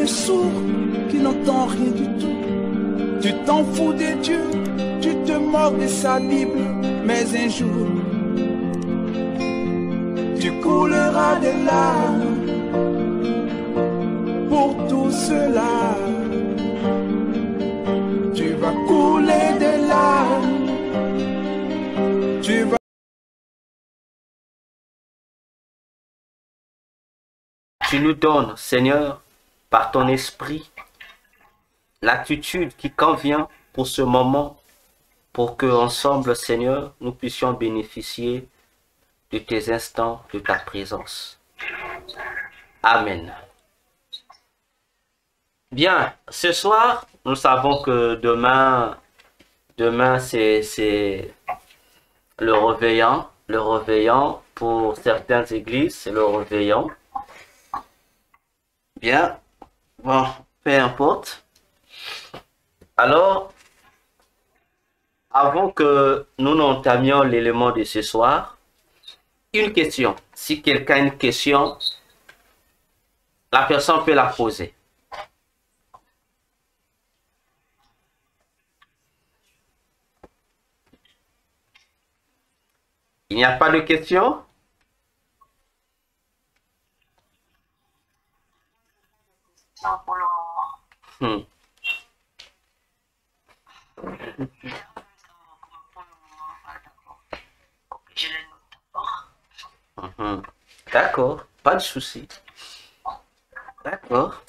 es sourd, qui n'entend rien du tout. Tu t'en fous de Dieu, tu te moques de sa Bible, mais un jour, tu couleras des larmes pour tout cela. Tu vas couler des larmes, tu vas... Tu nous donnes, Seigneur, par ton esprit, l'attitude qui convient pour ce moment, pour que ensemble, Seigneur, nous puissions bénéficier de tes instants, de ta présence. Amen. Bien, ce soir, nous savons que demain c'est le réveillon. Le réveillon, pour certaines églises, c'est le réveillon. Bien, bon, peu importe. Alors, avant que nous n'entamions l'élément de ce soir, une question. Si quelqu'un a une question, la personne peut la poser. Il n'y a pas de question? Non, pour le moment. Je les note d'abord. D'accord, pas de souci. D'accord.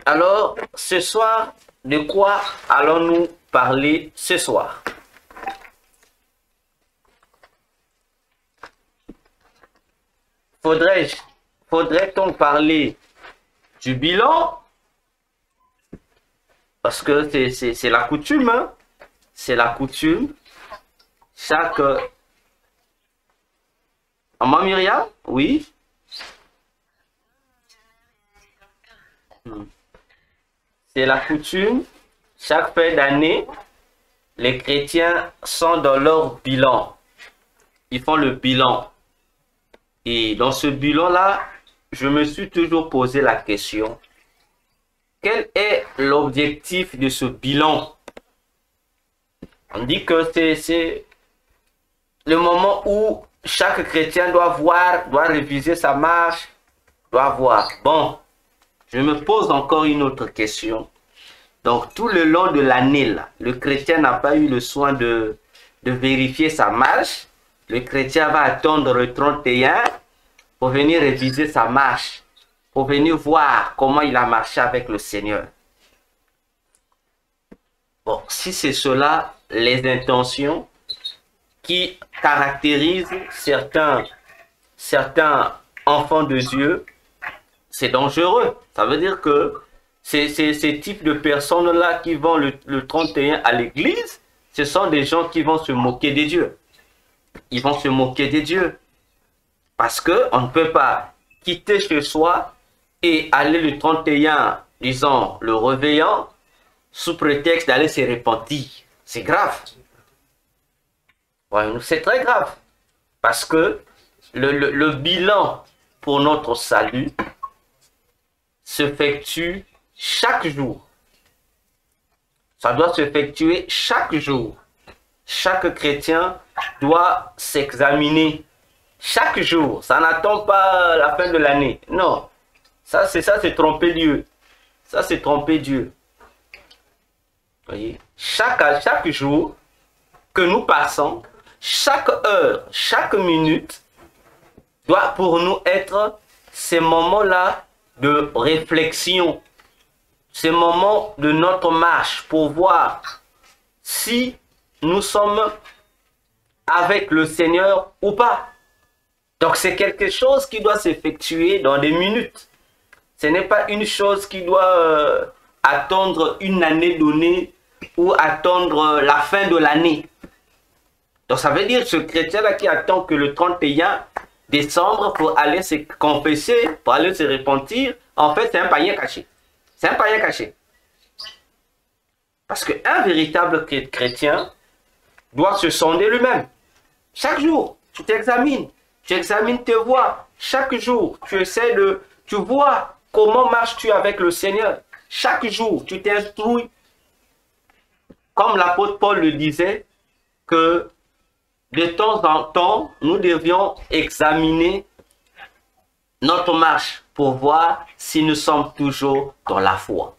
Alors, ce soir, de quoi allons-nous parler ce soir? Faudrait-on parler du bilan? Parce que c'est la coutume, hein? C'est la coutume. Chaque... Maman Myriam? Oui? C'est la coutume. Chaque fin d'année, les chrétiens sont dans leur bilan. Ils font le bilan. Et dans ce bilan-là, je me suis toujours posé la question. Quel est l'objectif de ce bilan? On dit que c'est le moment où chaque chrétien doit voir, doit réviser sa marche, doit voir. Bon, je me pose encore une autre question. Donc, tout le long de l'année, le chrétien n'a pas eu le soin de vérifier sa marche. Le chrétien va attendre le 31 pour venir réviser sa marche, pour venir voir comment il a marché avec le Seigneur. Bon, si c'est cela, les intentions qui caractérisent certains enfants de Dieu, c'est dangereux. Ça veut dire que ces types de personnes-là qui vont le 31 à l'église, ce sont des gens qui vont se moquer de Dieu. Ils vont se moquer de Dieu. Parce qu'on ne peut pas quitter chez soi et aller le 31, disons, le réveillon, sous prétexte d'aller se repentir. C'est grave. Ouais, c'est très grave. Parce que le bilan pour notre salut s'effectue chaque jour. Ça doit s'effectuer chaque jour. Chaque chrétien doit s'examiner chaque jour. Ça n'attend pas la fin de l'année. Non. Ça, c'est tromper Dieu. Ça, c'est tromper Dieu. Voyez? Chaque jour que nous passons, chaque heure, chaque minute, doit pour nous être ces moments-là de réflexion. Ces moments de notre marche pour voir si nous sommes avec le Seigneur ou pas. Donc c'est quelque chose qui doit s'effectuer dans des minutes. Ce n'est pas une chose qui doit attendre une année donnée ou attendre la fin de l'année. Donc ça veut dire ce chrétien-là qui attend que le 31 décembre pour aller se confesser, pour aller se repentir, en fait c'est un païen caché. C'est un païen caché. Parce qu'un véritable chrétien doit se sonder lui-même. Chaque jour, tu t'examines. Tu examines tes voies. Chaque jour, tu essaies de... Tu vois comment marches-tu avec le Seigneur? Chaque jour, tu t'instruis. Comme l'apôtre Paul le disait, que de temps en temps, nous devions examiner notre marche pour voir si nous sommes toujours dans la foi.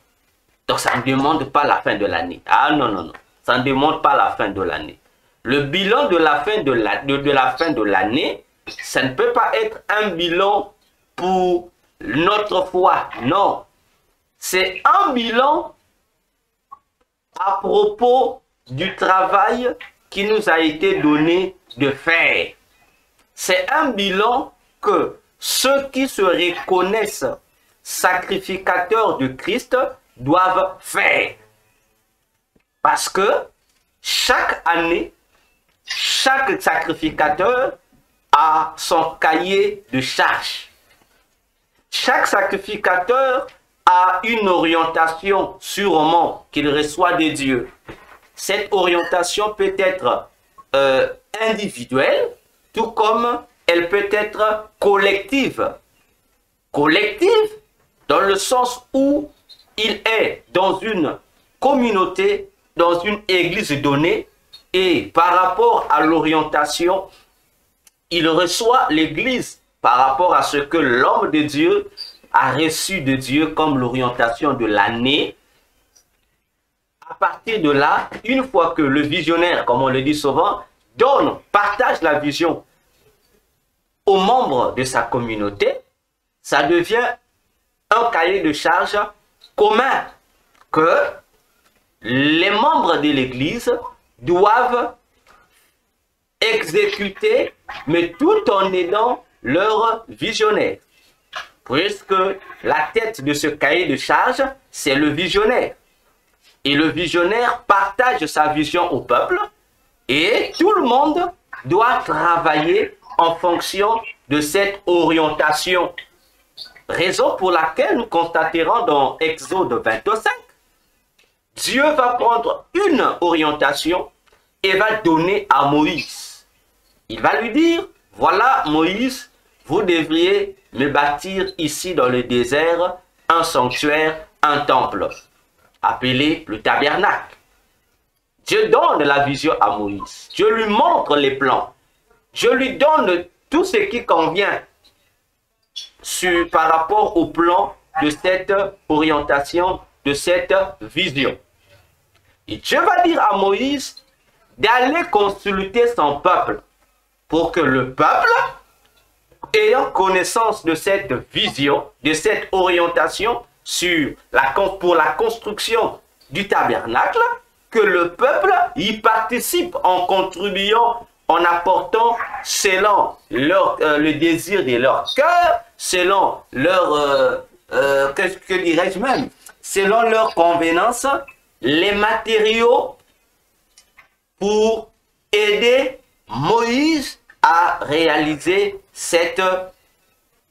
Donc, ça ne demande pas la fin de l'année. Ah non, non, non. Ça ne demande pas la fin de l'année. Le bilan de la fin de l'année, ça ne peut pas être un bilan pour notre foi. Non. C'est un bilan à propos du travail qui nous a été donné de faire. C'est un bilan que ceux qui se reconnaissent sacrificateurs de Christ doivent faire. Parce que chaque année, chaque sacrificateur a son cahier de charge. Chaque sacrificateur a une orientation sûrement qu'il reçoit de Dieu. Cette orientation peut être individuelle, tout comme elle peut être collective. Collective dans le sens où il est dans une communauté, dans une église donnée, et par rapport à l'orientation, il reçoit l'église par rapport à ce que l'homme de Dieu a reçu de Dieu comme l'orientation de l'année. À partir de là, une fois que le visionnaire, comme on le dit souvent, partage la vision aux membres de sa communauté, ça devient un cahier de charge commun que les membres de l'Église doivent exécuter, mais tout en aidant leur visionnaire. Puisque la tête de ce cahier de charge, c'est le visionnaire. Et le visionnaire partage sa vision au peuple et tout le monde doit travailler en fonction de cette orientation. Raison pour laquelle nous constaterons dans Exode 25, Dieu va prendre une orientation et va donner à Moïse. Il va lui dire, voilà Moïse, vous devriez me bâtir ici dans le désert un sanctuaire, un temple, appelé le tabernacle. Dieu donne la vision à Moïse. Dieu lui montre les plans. Dieu lui donne tout ce qui convient par rapport au plan de cette orientation, de cette vision. Et Dieu va dire à Moïse d'aller consulter son peuple pour que le peuple, ayant connaissance de cette vision, de cette orientation pour la construction du tabernacle, que le peuple y participe en contribuant, en apportant selon le désir de leur cœur, selon leur, que dirais-je même, selon leur convenance, les matériaux pour aider Moïse à réaliser cette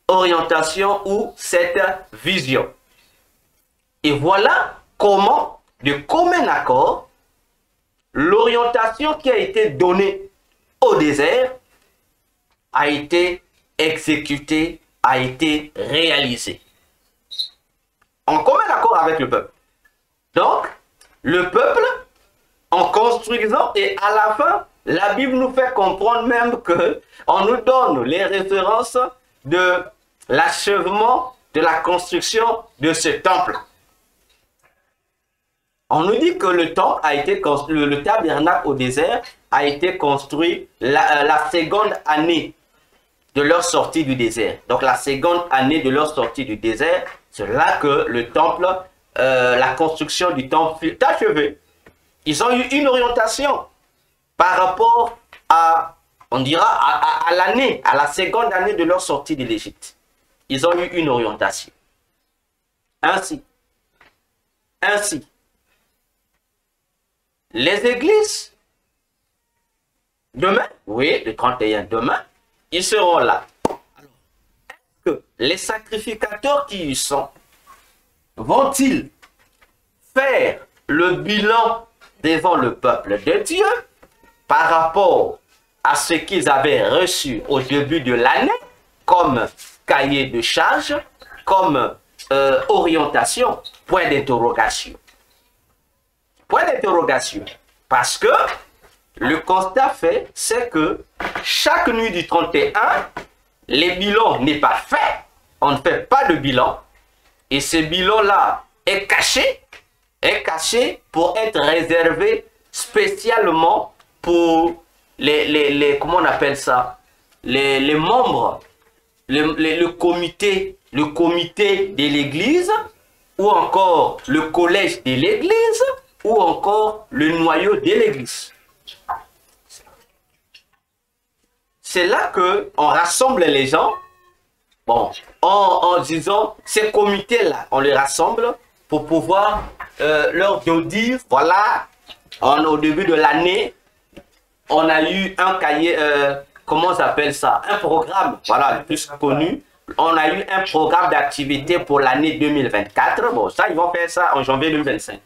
orientation ou cette vision. Et voilà comment, de commun accord, l'orientation qui a été donnée au désert a été exécutée, a été réalisée. En commun accord avec le peuple. Donc, le peuple, en construisant, et à la fin, la Bible nous fait comprendre même qu'on nous donne les références de l'achèvement de la construction de ce temple. On nous dit que le temple a été construit, le tabernacle au désert a été construit la seconde année de leur sortie du désert. Donc la seconde année de leur sortie du désert, c'est là que le temple, la construction du temple fut achevée. Ils ont eu une orientation par rapport à, on dira, à l'année, à la seconde année de leur sortie de l'Égypte. Ils ont eu une orientation. Ainsi, les églises, demain, oui, le 31, demain, ils seront là. Est-ce que les sacrificateurs qui y sont, vont-ils faire le bilan devant le peuple de Dieu par rapport à ce qu'ils avaient reçu au début de l'année comme cahier de charge, comme orientation, point d'interrogation. Point d'interrogation. Parce que le constat fait, c'est que chaque nuit du 31, les bilans n'est pas fait. On ne fait pas de bilan. Et ce bilan-là est caché pour être réservé spécialement pour les comment on appelle ça, les membres, le comité de l'église, ou encore le collège de l'église, ou encore le noyau de l'église. C'est là qu'on rassemble les gens, bon, en disant, ces comités-là, on les rassemble pour pouvoir leur dire, voilà, au début de l'année, on a eu un cahier, comment on s'appelle ça, un programme, voilà, le plus connu. On a eu un programme d'activité pour l'année 2024. Bon, ça, ils vont faire ça en janvier 2025.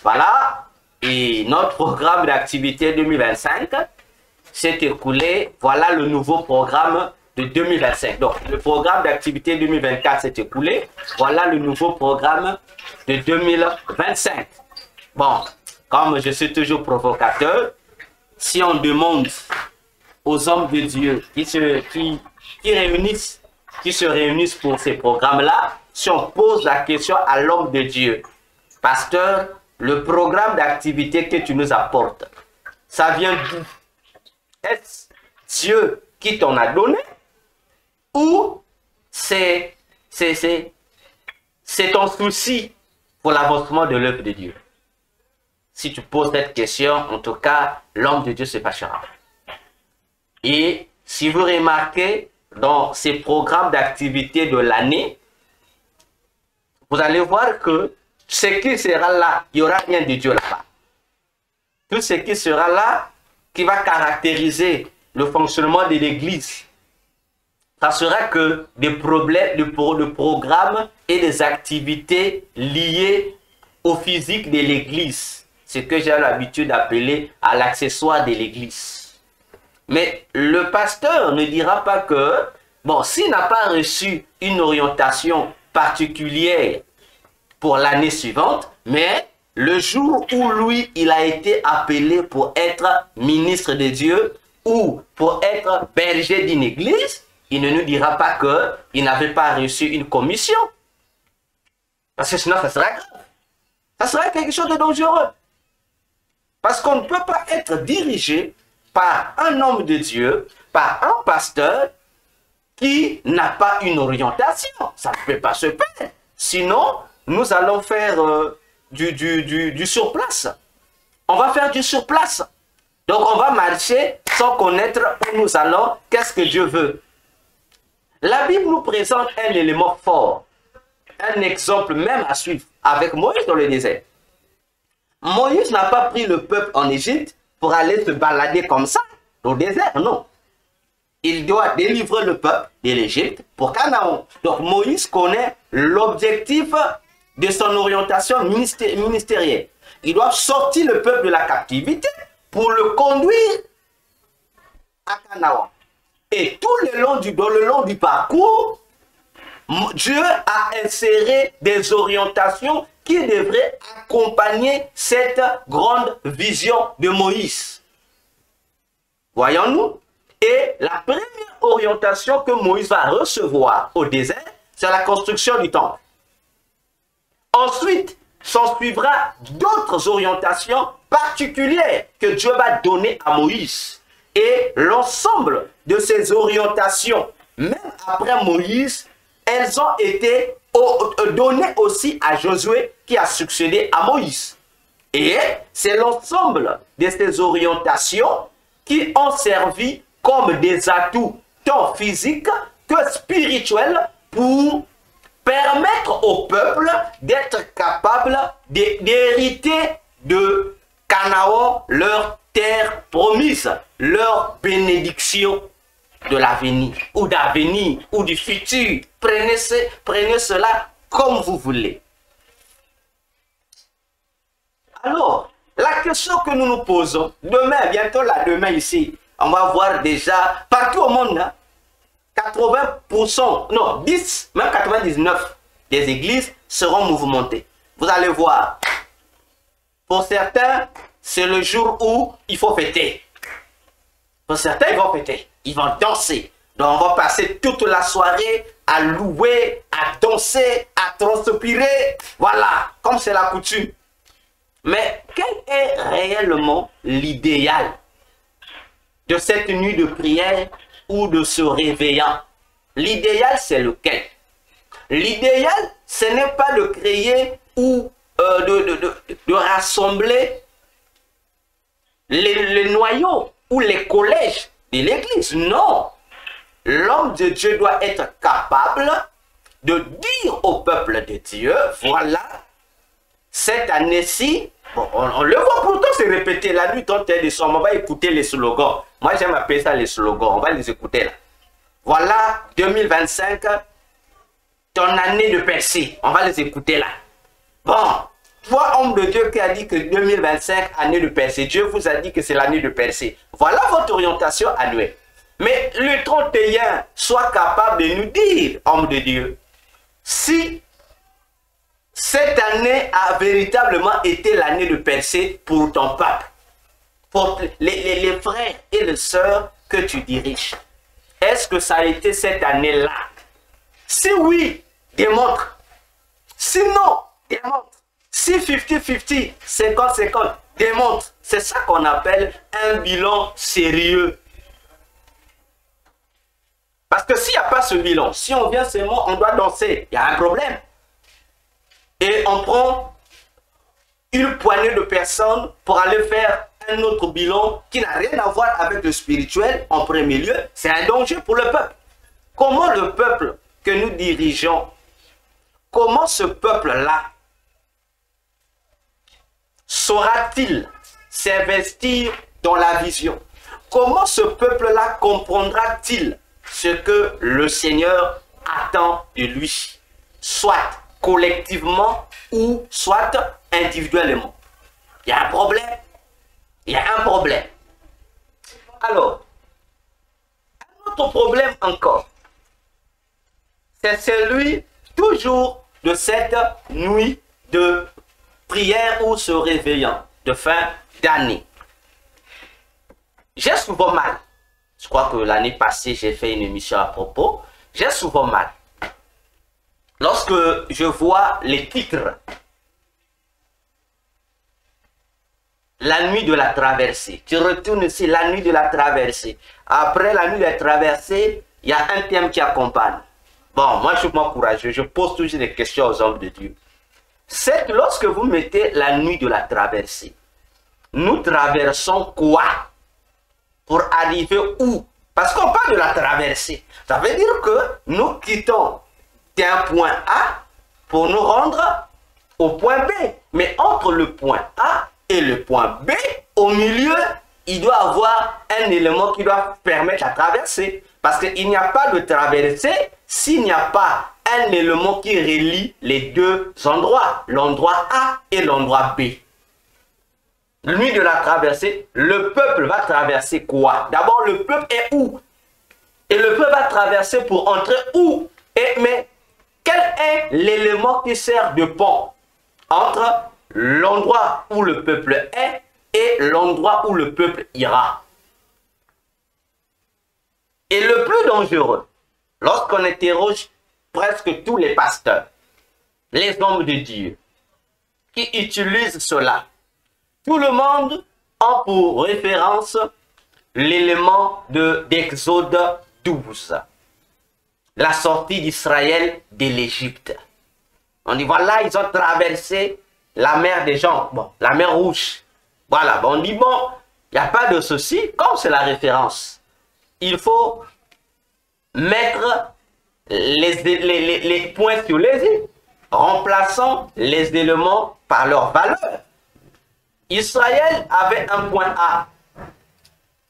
Voilà, et notre programme d'activité 2025 s'est écoulé. Voilà le nouveau programme de 2025. Donc, le programme d'activité 2024 s'est écoulé. Voilà le nouveau programme de 2025. Bon, comme je suis toujours provocateur, si on demande aux hommes de Dieu qui se réunissent pour ces programmes-là, si on pose la question à l'homme de Dieu, pasteur, le programme d'activité que tu nous apportes, ça vient d'où? Est-ce Dieu qui t'en a donné? Ou c'est ton souci pour l'avancement de l'œuvre de Dieu? Si tu poses cette question, en tout cas, l'homme de Dieu se fâchera. Et si vous remarquez, dans ces programmes d'activité de l'année, vous allez voir que ce qui sera là, il n'y aura rien de Dieu là-bas. Tout ce qui sera là, qui va caractériser le fonctionnement de l'Église, ça sera que des problèmes, de programmes et des activités liées au physique de l'Église. Ce que j'ai l'habitude d'appeler à l'accessoire de l'Église. Mais le pasteur ne dira pas que, bon, s'il n'a pas reçu une orientation particulière pour l'année suivante, mais le jour où lui, il a été appelé pour être ministre de Dieu ou pour être berger d'une église, il ne nous dira pas qu'il n'avait pas reçu une commission. Parce que sinon, ça serait grave. Ça serait quelque chose de dangereux. Parce qu'on ne peut pas être dirigé par un homme de Dieu, par un pasteur qui n'a pas une orientation. Ça ne peut pas se faire. Sinon, nous allons faire du surplace. On va faire du surplace. Donc, on va marcher sans connaître où nous allons, qu'est-ce que Dieu veut. La Bible nous présente un élément fort, un exemple même à suivre avec Moïse dans le désert. Moïse n'a pas pris le peuple en Égypte pour aller se balader comme ça, au désert, non. Il doit délivrer le peuple de l'Égypte pour Canaan. Donc Moïse connaît l'objectif de son orientation ministérielle. Il doit sortir le peuple de la captivité pour le conduire à Canaan. Et tout le long du parcours, Dieu a inséré des orientations qui devraient accompagner cette grande vision de Moïse. Voyons-nous? Et la première orientation que Moïse va recevoir au désert, c'est la construction du temple. Ensuite, s'en suivra d'autres orientations particulières que Dieu va donner à Moïse. Et l'ensemble de ces orientations, même après Moïse, elles ont été données aussi à Josué qui a succédé à Moïse. Et c'est l'ensemble de ces orientations qui ont servi comme des atouts tant physiques que spirituels pour permettre au peuple d'être capable d'hériter de Canaan, leur terre promise, leur bénédiction de l'avenir, ou d'avenir, ou du futur. Prenez cela comme vous voulez. Alors, la question que nous nous posons, demain, bientôt là, demain ici, on va voir déjà, partout au monde, hein, 80%, non, 10, même 99% des églises seront mouvementées. Vous allez voir. Pour certains, c'est le jour où il faut fêter. Pour certains, ils vont fêter. Ils vont danser. Donc, on va passer toute la soirée à louer, à danser, à transpirer. Voilà, comme c'est la coutume. Mais quel est réellement l'idéal de cette nuit de prière ou de ce réveillant? L'idéal, c'est lequel? L'idéal, ce n'est pas de créer ou de rassembler les noyaux ou les collèges de l'Église. Non. L'homme de Dieu doit être capable de dire au peuple de Dieu, voilà, cette année-ci, bon, on le voit pourtant se répéter la nuit quand elle descend, on va écouter les slogans. Moi, j'aime appeler ça les slogans, on va les écouter là. Voilà, 2025, ton année de percée, on va les écouter là. Bon, toi, homme de Dieu qui a dit que 2025, année de percée, Dieu vous a dit que c'est l'année de percée. Voilà votre orientation annuelle. Mais le 31, sois capable de nous dire, homme de Dieu, si cette année a véritablement été l'année de percée pour ton peuple, pour les frères et les sœurs que tu diriges. Est-ce que ça a été cette année-là? Si oui, démontre. Sinon, démontre. Si 50-50, 50-50, démontre. C'est ça qu'on appelle un bilan sérieux. Parce que s'il n'y a pas ce bilan, si on vient seulement, on doit danser, il y a un problème. Et on prend une poignée de personnes pour aller faire un autre bilan qui n'a rien à voir avec le spirituel en premier lieu. C'est un danger pour le peuple. Comment le peuple que nous dirigeons, comment ce peuple-là saura-t-il s'investir dans la vision? Comment ce peuple-là comprendra-t-il ce que le Seigneur attend de lui, soit collectivement ou soit individuellement? Il y a un problème. Il y a un problème. Alors, un autre problème encore, c'est celui toujours de cette nuit de prière ou se réveillant de fin d'année. J'ai souvent mal. Je crois que l'année passée, j'ai fait une émission à propos. J'ai souvent mal. Lorsque je vois les titres, la nuit de la traversée. Tu retournes ici, la nuit de la traversée. Après la nuit de la traversée, il y a un thème qui accompagne. Bon, moi je suis moins courageux. Je pose toujours des questions aux hommes de Dieu. C'est que lorsque vous mettez la nuit de la traversée, nous traversons quoi? Pour arriver où? Parce qu'on parle de la traversée. Ça veut dire que nous quittons d'un point A pour nous rendre au point B. Mais entre le point A et le point B, au milieu, il doit y avoir un élément qui doit permettre la traversée. Parce qu'il n'y a pas de traversée s'il n'y a pas un élément qui relie les deux endroits, l'endroit A et l'endroit B. La nuit de la traversée, le peuple va traverser quoi? D'abord, le peuple est où? Et le peuple va traverser pour entrer où? Mais quel est l'élément qui sert de pont entre l'endroit où le peuple est et l'endroit où le peuple ira? Et le plus dangereux, lorsqu'on interroge presque tous les pasteurs, les hommes de Dieu, qui utilisent cela, tout le monde a pour référence l'élément d'Exode 12, la sortie d'Israël de l'Égypte. On dit voilà, ils ont traversé la mer des gens, bon, la mer Rouge. Voilà, bon, on dit bon, il n'y a pas de souci, comme c'est la référence. Il faut mettre les points sur les i, remplaçant les éléments par leur valeur. Israël avait un point A,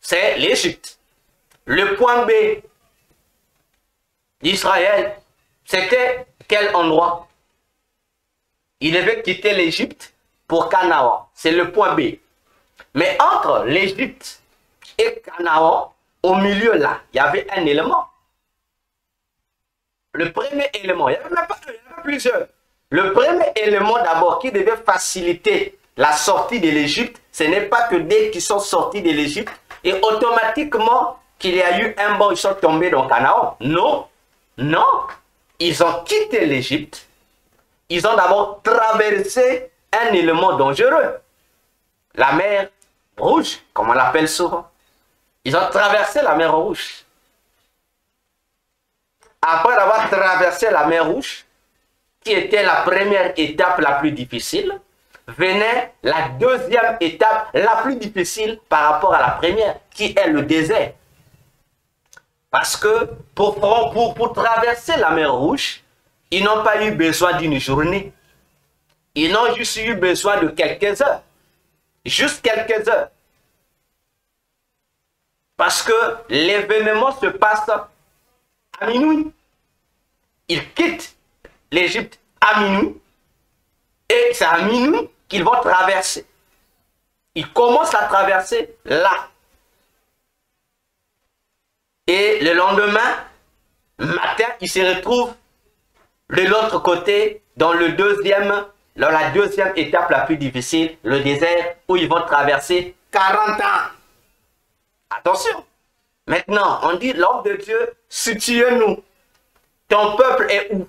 c'est l'Égypte. Le point B d'Israël, c'était quel endroit? Il devait quitter l'Égypte pour Canaan, c'est le point B. Mais entre l'Égypte et Canaan, au milieu là, il y avait un élément. Le premier élément, il n'y avait plusieurs. Le premier élément d'abord qui devait faciliter la sortie de l'Égypte, ce n'est pas que dès qu'ils sont sortis de l'Égypte, et automatiquement qu'il y a eu un bond, ils sont tombés dans Canaan. Non, non. Ils ont quitté l'Égypte. Ils ont d'abord traversé un élément dangereux. La mer Rouge, comme on l'appelle souvent. Ils ont traversé la mer Rouge. Après avoir traversé la mer Rouge, qui était la première étape la plus difficile, venait la deuxième étape la plus difficile par rapport à la première, qui est le désert. Parce que pour traverser la mer Rouge, ils n'ont pas eu besoin d'une journée. Ils n'ont juste eu besoin de quelques heures. Juste quelques heures. Parce que l'événement se passe à minuit. Ils quittent l'Égypte à minuit. Et c'est à minuit qu'ils vont traverser. Ils commencent à traverser là. Et le lendemain matin, ils se retrouvent de l'autre côté, dans la deuxième étape la plus difficile, le désert, où ils vont traverser 40 ans. Attention. Maintenant, on dit, l'homme de Dieu, situe-nous. Ton peuple est où?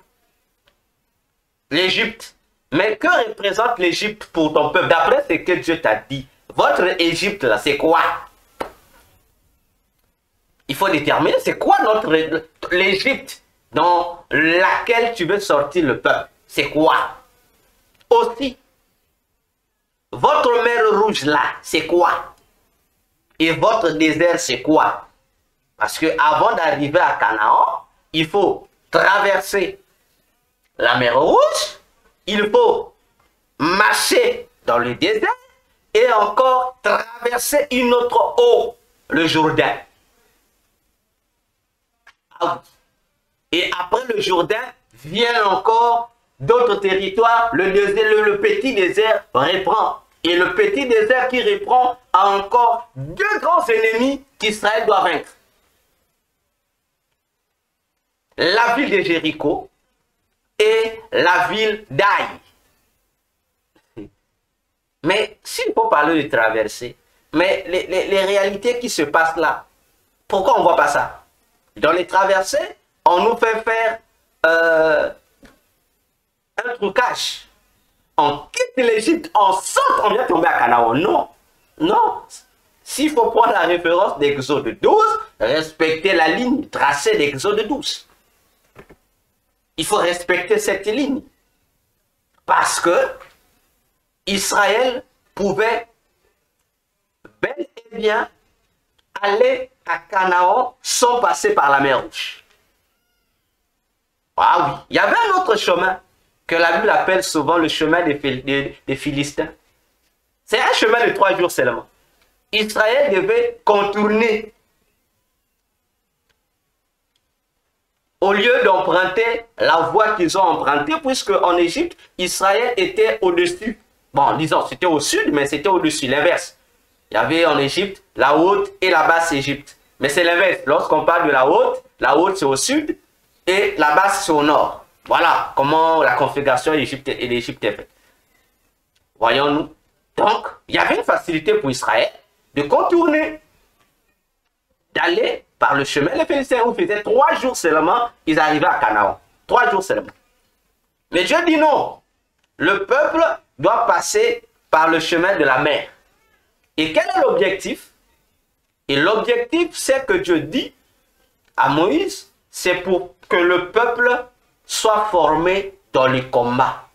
L'Égypte. Mais que représente l'Égypte pour ton peuple? D'après ce que Dieu t'a dit, votre Égypte, là, c'est quoi? Il faut déterminer, c'est quoi l'Égypte dans laquelle tu veux sortir le peuple? C'est quoi? Aussi, votre mer Rouge, là, c'est quoi? Et votre désert, c'est quoi? Parce que avant d'arriver à Canaan, il faut traverser la mer Rouge, il faut marcher dans le désert et encore traverser une autre eau, le Jourdain. Ah oui. Et après le Jourdain, viennent encore d'autres territoires. Le petit désert reprend. Et le petit désert qui reprend a encore deux grands ennemis qu'Israël doit vaincre. La ville de Jéricho et la ville d'Aï. Mais s'il faut parler de traversée, mais les réalités qui se passent là, pourquoi on ne voit pas ça? Dans les traversées, on nous fait faire un trucage. On quitte l'Égypte, on saute, on vient tomber à Canaan. Non, non. S'il faut prendre la référence d'Exode 12, respecter la ligne tracée d'Exode 12. Il faut respecter cette ligne. Parce que Israël pouvait bel et bien aller à Canaan sans passer par la mer Rouge. Ah oui, il y avait un autre chemin que la Bible appelle souvent le chemin des Philistins. C'est un chemin de 3 jours seulement. Israël devait contourner. Au lieu d'emprunter la voie qu'ils ont empruntée, puisque en Égypte, Israël était au-dessus. Bon, disons, c'était au sud, mais c'était au-dessus, l'inverse. Il y avait en Égypte la haute et la basse Égypte. Mais c'est l'inverse. Lorsqu'on parle de la haute c'est au sud et la basse c'est au nord. Voilà comment la configuration de l'Égypte est faite. Voyons-nous. Donc, il y avait une facilité pour Israël de contourner, d'aller par le chemin. Les Philistins, où faisaient 3 jours seulement, ils arrivaient à Canaan. 3 jours seulement. Mais Dieu dit non. Le peuple doit passer par le chemin de la mer. Et quel est l'objectif? Et l'objectif, c'est que Dieu dit à Moïse, c'est pour que le peuple soit formé dans les combats.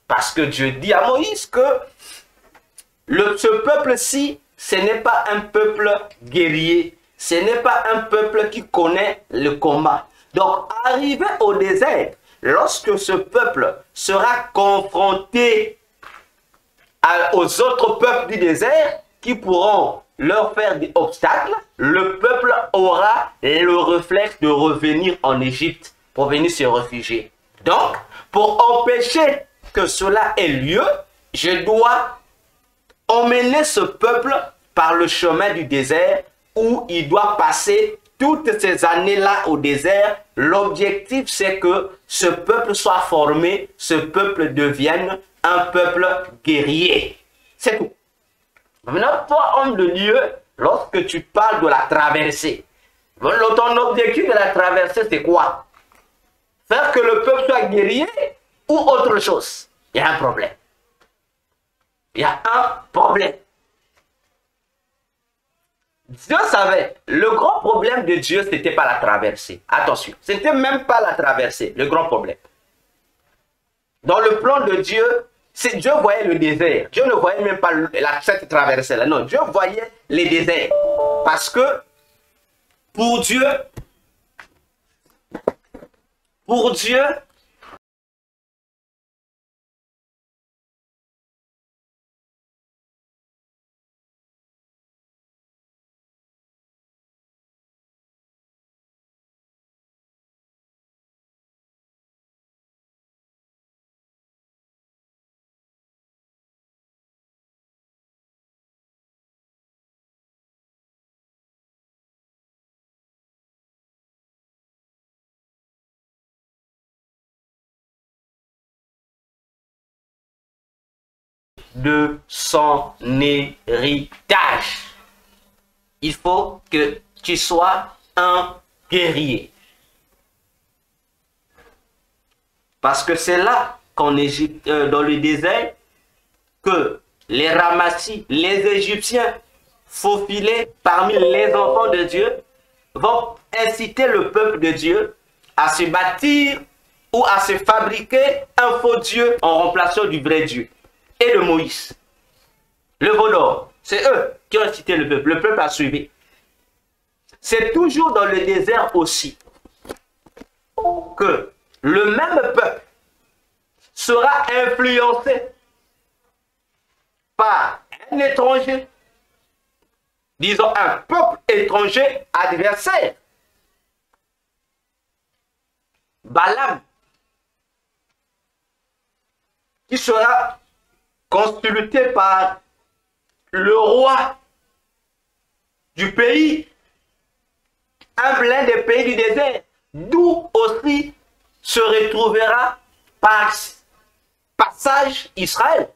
Parce que Dieu dit à Moïse que ce peuple-ci, ce n'est pas un peuple guerrier. Ce n'est pas un peuple qui connaît le combat. Donc, arrivé au désert, lorsque ce peuple sera confronté aux autres peuples du désert qui pourront leur faire des obstacles, le peuple aura le réflexe de revenir en Égypte pour venir se réfugier. Donc, pour empêcher que cela ait lieu, je dois emmener ce peuple par le chemin du désert où il doit passer toutes ces années-là au désert, l'objectif c'est que ce peuple soit formé, ce peuple devienne un peuple guerrier. C'est tout. Maintenant, toi, homme de Dieu, lorsque tu parles de la traversée, ton objectif de la traversée, c'est quoi? Faire que le peuple soit guerrier ou autre chose? Il y a un problème. Il y a un problème. Dieu savait, le grand problème de Dieu, ce n'était pas la traversée. Attention, ce n'était même pas la traversée, le grand problème. Dans le plan de Dieu, Dieu voyait le désert. Dieu ne voyait même pas cette traversée-là. Non, Dieu voyait les déserts. Parce que pour Dieu, de son héritage. Il faut que tu sois un guerrier. Parce que c'est là qu'en Égypte, dans le désert, que les ramassis, les Égyptiens, faufilés parmi les enfants de Dieu, vont inciter le peuple de Dieu à se bâtir ou à se fabriquer un faux Dieu en remplacement du vrai Dieu. Et de Moïse, le veau d'or, c'est eux qui ont incité le peuple a suivi. C'est toujours dans le désert aussi que le même peuple sera influencé par un étranger, disons un peuple étranger adversaire. Balaam, qui sera consulté par le roi du pays, un plein des pays du désert, d'où aussi se retrouvera par passage Israël.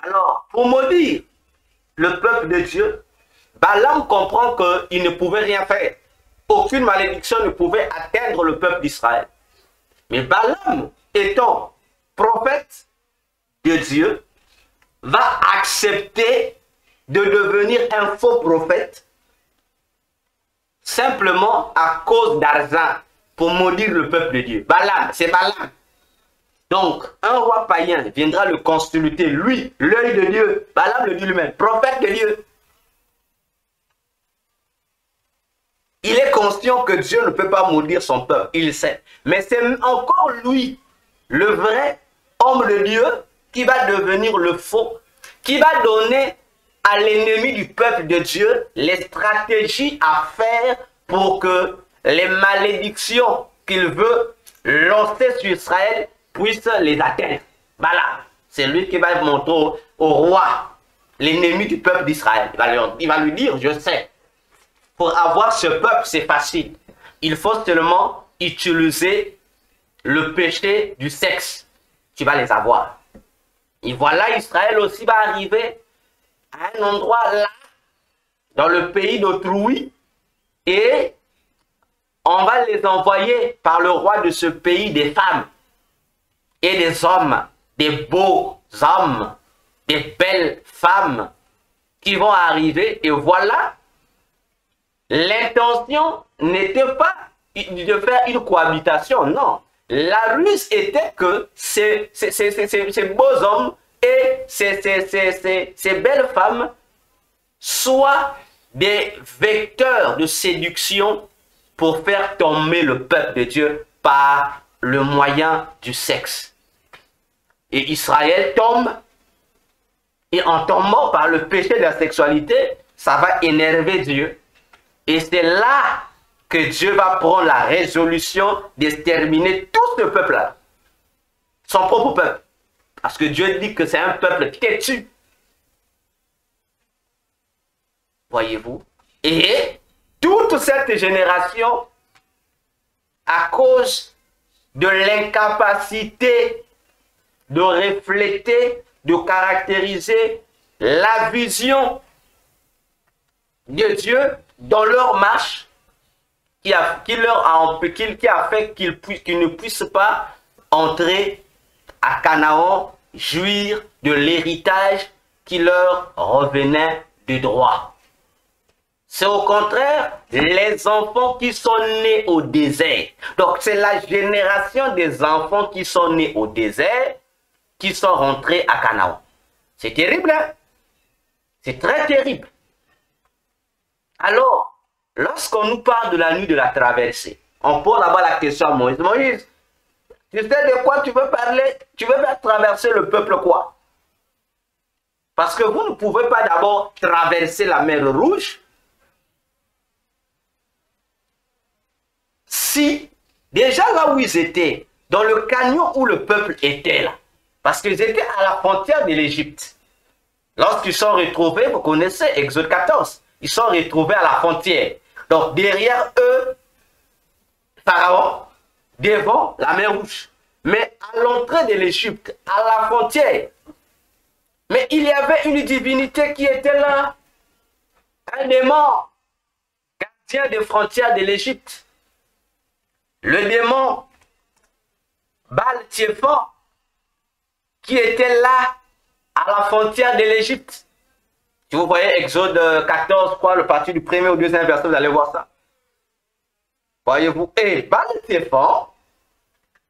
Alors, pour maudire le peuple de Dieu, Balaam comprend qu'il ne pouvait rien faire. Aucune malédiction ne pouvait atteindre le peuple d'Israël. Mais Balaam, étant prophète de Dieu, va accepter de devenir un faux prophète simplement à cause d'argent pour maudire le peuple de Dieu. Balaam, c'est Balaam. Donc, un roi païen viendra le consulter, lui, l'œil de Dieu. Balaam le dit lui-même, prophète de Dieu. Il est conscient que Dieu ne peut pas maudire son peuple, il sait. Mais c'est encore lui, le vrai homme de Dieu, qui va devenir le faux, qui va donner à l'ennemi du peuple de Dieu les stratégies à faire pour que les malédictions qu'il veut lancer sur Israël puissent les atteindre. Voilà, c'est lui qui va montrer au roi, l'ennemi du peuple d'Israël. Il va lui dire, je sais, pour avoir ce peuple, c'est facile. Il faut seulement utiliser le péché du sexe. Tu vas les avoir. Et voilà, Israël aussi va arriver à un endroit là, dans le pays d'autrui, et on va les envoyer par le roi de ce pays des femmes et des hommes, des beaux hommes, des belles femmes qui vont arriver. Et voilà, l'intention n'était pas de faire une cohabitation, non. La ruse était que ces beaux hommes et ces belles femmes soient des vecteurs de séduction pour faire tomber le peuple de Dieu par le moyen du sexe. Et Israël tombe, et en tombant par le péché de la sexualité, ça va énerver Dieu. Et c'est là que Dieu va prendre la résolution d'exterminer tout ce peuple-là. Son propre peuple. Parce que Dieu dit que c'est un peuple têtu. Voyez-vous, Et toute cette génération, à cause de l'incapacité de refléter, de caractériser la vision de Dieu dans leur marche, qui a fait qu'ils ne puissent pas entrer à Canaan, jouir de l'héritage qui leur revenait de droit. C'est au contraire les enfants qui sont nés au désert. Donc c'est la génération des enfants qui sont nés au désert qui sont rentrés à Canaan. C'est terrible, hein? C'est très terrible. Alors, lorsqu'on nous parle de la nuit de la traversée, on pose là-bas la question à Moïse. Moïse, tu sais de quoi tu veux parler? Tu veux faire traverser le peuple quoi? Parce que vous ne pouvez pas d'abord traverser la mer Rouge si, déjà là où ils étaient, dans le canyon où le peuple était là, parce qu'ils étaient à la frontière de l'Égypte. Lorsqu'ils sont retrouvés, vous connaissez Exode 14, ils sont retrouvés à la frontière. Donc derrière eux, Pharaon, devant la mer Rouge. Mais à l'entrée de l'Égypte, à la frontière, mais il y avait une divinité qui était là, un démon, gardien des frontières de l'Égypte. Le démon Baal-Tséphon, qui était là, à la frontière de l'Égypte. Si vous voyez Exode 14, quoi, le parti du premier au deuxième verset, vous allez voir ça. Voyez-vous, et Baal-Tséphon,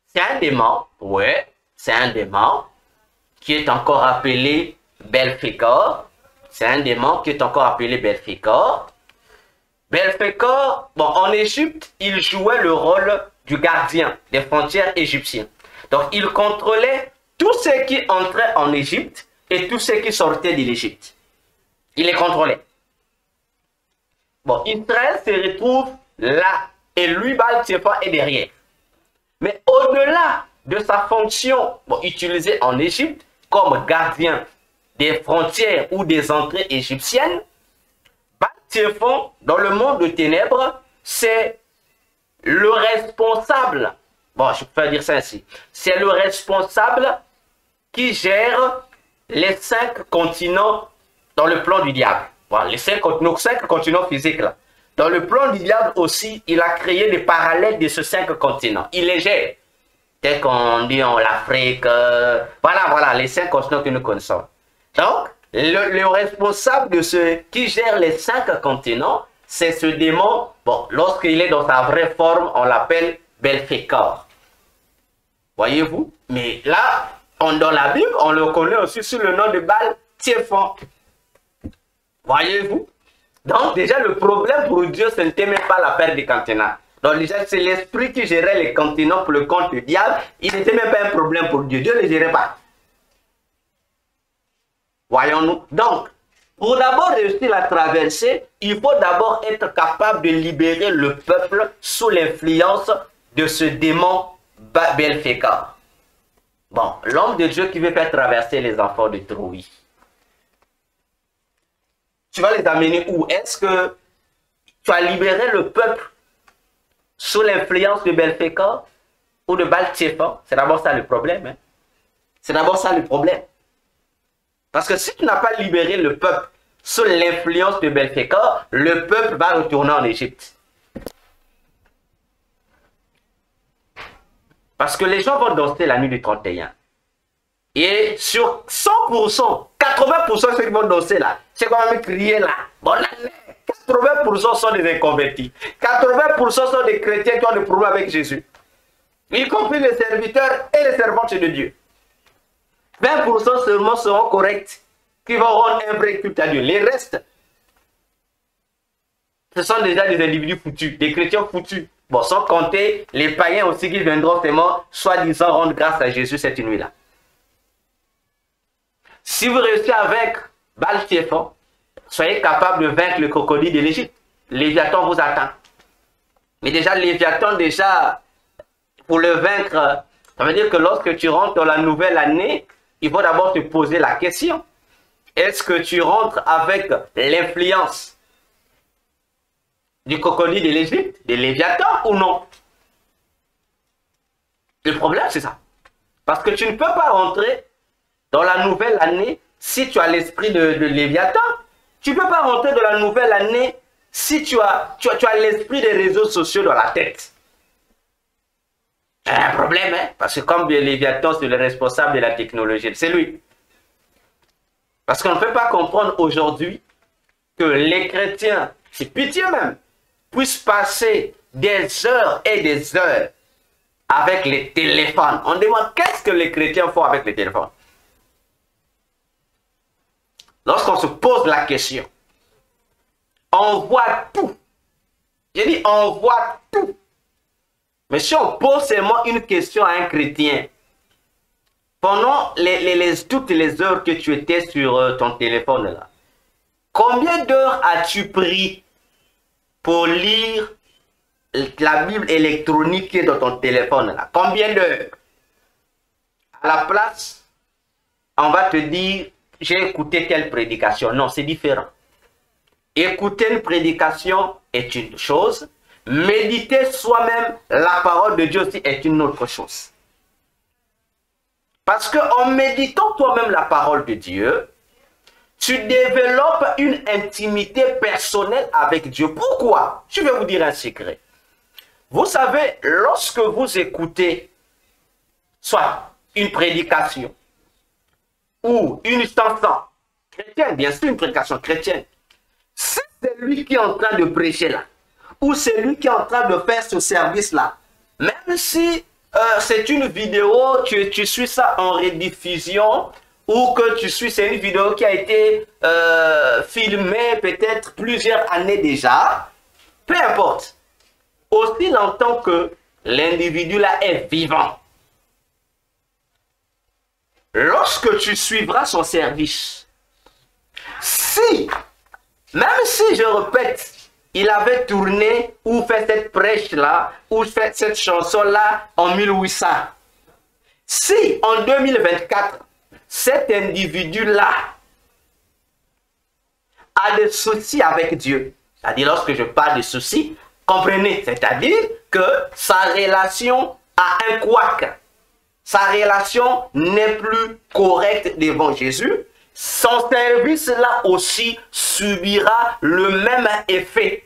c'est un démon, ouais, c'est un démon qui est encore appelé Belphégor. C'est un démon qui est encore appelé Belphégor. Belphégor, bon, en Égypte, il jouait le rôle du gardien des frontières égyptiennes. Donc, il contrôlait tous ceux qui entraient en Égypte et tous ceux qui sortaient de l'Égypte. Il les contrôlait. Bon, Israël se retrouve là et lui, Baal-Tséphon, est derrière. Mais au-delà de sa fonction utilisée en Égypte comme gardien des frontières ou des entrées égyptiennes, Baal-Tséphon, dans le monde de ténèbres, c'est le responsable, bon, je peux dire ça ainsi, c'est le responsable qui gère les 5 continents dans le plan du diable. Voilà, les 5 continents physiques là. Dans le plan du diable aussi, il a créé des parallèles de ces 5 continents. Il les gère. Tel qu'on dit en l'Afrique, voilà, les 5 continents que nous connaissons. Donc, le responsable de ce qui gère les 5 continents, c'est ce démon. Bon, lorsqu'il est dans sa vraie forme, on l'appelle Belphégor. Voyez-vous? Mais là, dans la Bible, on le connaît aussi sous le nom de Baal-Tséphon. Voyez-vous? Donc, déjà, le problème pour Dieu, ce n'était même pas la perte des continents. Donc, déjà, c'est l'esprit qui gérait les continents pour le compte du diable. Il n'était même pas un problème pour Dieu. Dieu ne les gérait pas. Voyons-nous. Donc, pour d'abord réussir la traversée, il faut d'abord être capable de libérer le peuple sous l'influence de ce démon Belphégor. Bon, l'homme de Dieu qui veut faire traverser les enfants de Troie. Tu vas les amener où? Est-ce que tu as libéré le peuple sous l'influence de Belphégor ou de Baal-Tséphon? C'est d'abord ça le problème. Hein? C'est d'abord ça le problème. Parce que si tu n'as pas libéré le peuple sous l'influence de Belphégor, le peuple va retourner en Égypte. Parce que les gens vont danser la nuit du 31. Et sur 100%, 80% ceux qui vont danser là, c'est quand même crier là. Bon, là, 80% sont des inconvertis. 80% sont des chrétiens qui ont des problèmes avec Jésus. Y compris les serviteurs et les servantes de Dieu. 20% seulement seront corrects, qui vont rendre un vrai culte à Dieu. Les restes, ce sont déjà des individus foutus, des chrétiens foutus. Bon, sans compter les païens aussi qui viendront seulement, soi-disant, rendre grâce à Jésus cette nuit-là. Si vous réussissez avec Baal-Tséphon, soyez capable de vaincre le crocodile de l'Égypte. Léviathan vous attend. Mais déjà, Léviathan, pour le vaincre, ça veut dire que lorsque tu rentres dans la nouvelle année, il faut d'abord te poser la question. Est-ce que tu rentres avec l'influence du crocodile de l'Égypte, des Léviathans ou non? Le problème, c'est ça. Parce que tu ne peux pas rentrer dans la nouvelle année si tu as l'esprit de Léviathan. Tu ne peux pas rentrer dans la nouvelle année si tu as l'esprit des réseaux sociaux dans la tête. C'est un problème, hein? Parce que comme Léviathan, c'est le responsable de la technologie, c'est lui. Parce qu'on ne peut pas comprendre aujourd'hui que les chrétiens, c'est pitié même, puissent passer des heures et des heures avec les téléphones. On demande qu'est-ce que les chrétiens font avec les téléphones. Lorsqu'on se pose la question, on voit tout. J'ai dit on voit tout. Mais si on pose seulement une question à un chrétien, pendant toutes les heures que tu étais sur ton téléphone là, combien d'heures as-tu pris pour lire la Bible électronique qui est dans ton téléphone là? Combien d'heures? À la place, on va te dire, j'ai écouté telle prédication. Non, c'est différent. Écouter une prédication est une chose. Méditer soi-même la parole de Dieu aussi est une autre chose. Parce qu'en méditant toi-même la parole de Dieu, tu développes une intimité personnelle avec Dieu. Pourquoi? Je vais vous dire un secret. Vous savez, lorsque vous écoutez soit une prédication ou une chanson chrétienne, bien sûr une prédication chrétienne, si c'est lui qui est en train de prêcher là, ou c'est lui qui est en train de faire ce service-là, même si c'est une vidéo, tu suis ça en rediffusion, ou que c'est une vidéo qui a été filmée peut-être plusieurs années déjà, peu importe. Aussi longtemps que l'individu là est vivant. Lorsque tu suivras son service, même si je répète, il avait tourné ou fait cette prêche-là, ou fait cette chanson-là en 1800. Si en 2024, cet individu-là a des soucis avec Dieu, c'est-à-dire lorsque je parle de soucis, comprenez, c'est-à-dire que sa relation a un couac, sa relation n'est plus correcte devant Jésus, son service-là aussi subira le même effet.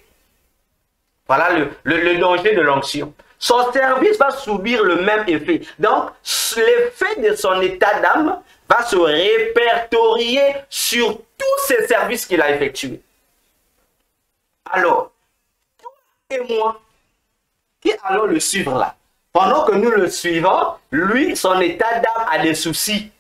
Voilà le danger de l'onction. Son service va subir le même effet. Donc, l'effet de son état d'âme va se répertorier sur tous ces services qu'il a effectués. Alors, toi et moi, qui allons le suivre là? Pendant que nous le suivons, lui, son état d'âme a des soucis.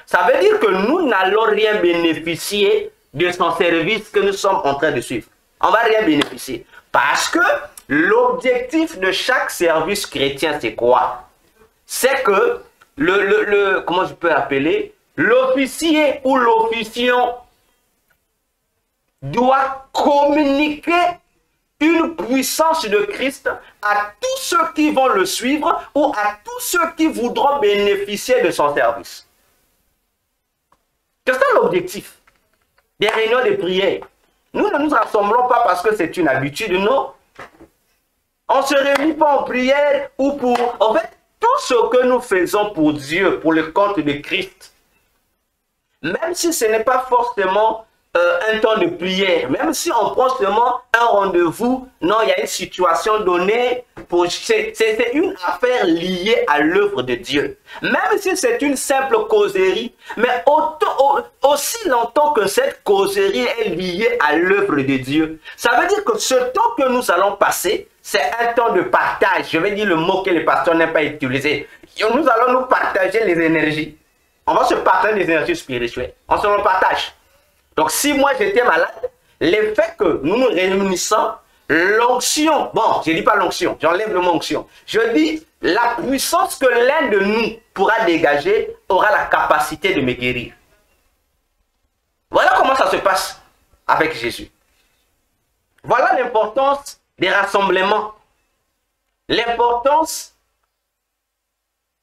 Ça veut dire que nous n'allons rien bénéficier de son service que nous sommes en train de suivre. On ne va rien bénéficier. Parce que l'objectif de chaque service chrétien, c'est quoi? C'est que comment je peux appeler? L'officier ou l'officiant doit communiquer une puissance de Christ à tous ceux qui vont le suivre ou à tous ceux qui voudront bénéficier de son service. C'est ça l'objectif des réunions de prière. Nous ne nous rassemblons pas parce que c'est une habitude, non. On ne se réunit pas en prière ou pour... En fait, tout ce que nous faisons pour Dieu, pour le compte de Christ, même si ce n'est pas forcément un temps de prière, même si on prend seulement un rendez-vous, non, il y a une situation donnée, c'est une affaire liée à l'œuvre de Dieu. Même si c'est une simple causerie, mais aussi longtemps que cette causerie est liée à l'œuvre de Dieu, ça veut dire que ce temps que nous allons passer, c'est un temps de partage. Je vais dire le mot que les pasteurs n'aiment pas utiliser. Nous allons nous partager les énergies. On va se partager les énergies spirituelles. On se le partage. Donc, si moi j'étais malade, le fait que nous nous réunissons, l'onction, bon, je ne dis pas l'onction, j'enlève le mot onction. Je dis la puissance que l'un de nous pourra dégager aura la capacité de me guérir. Voilà comment ça se passe avec Jésus. Voilà l'importance des rassemblements, l'importance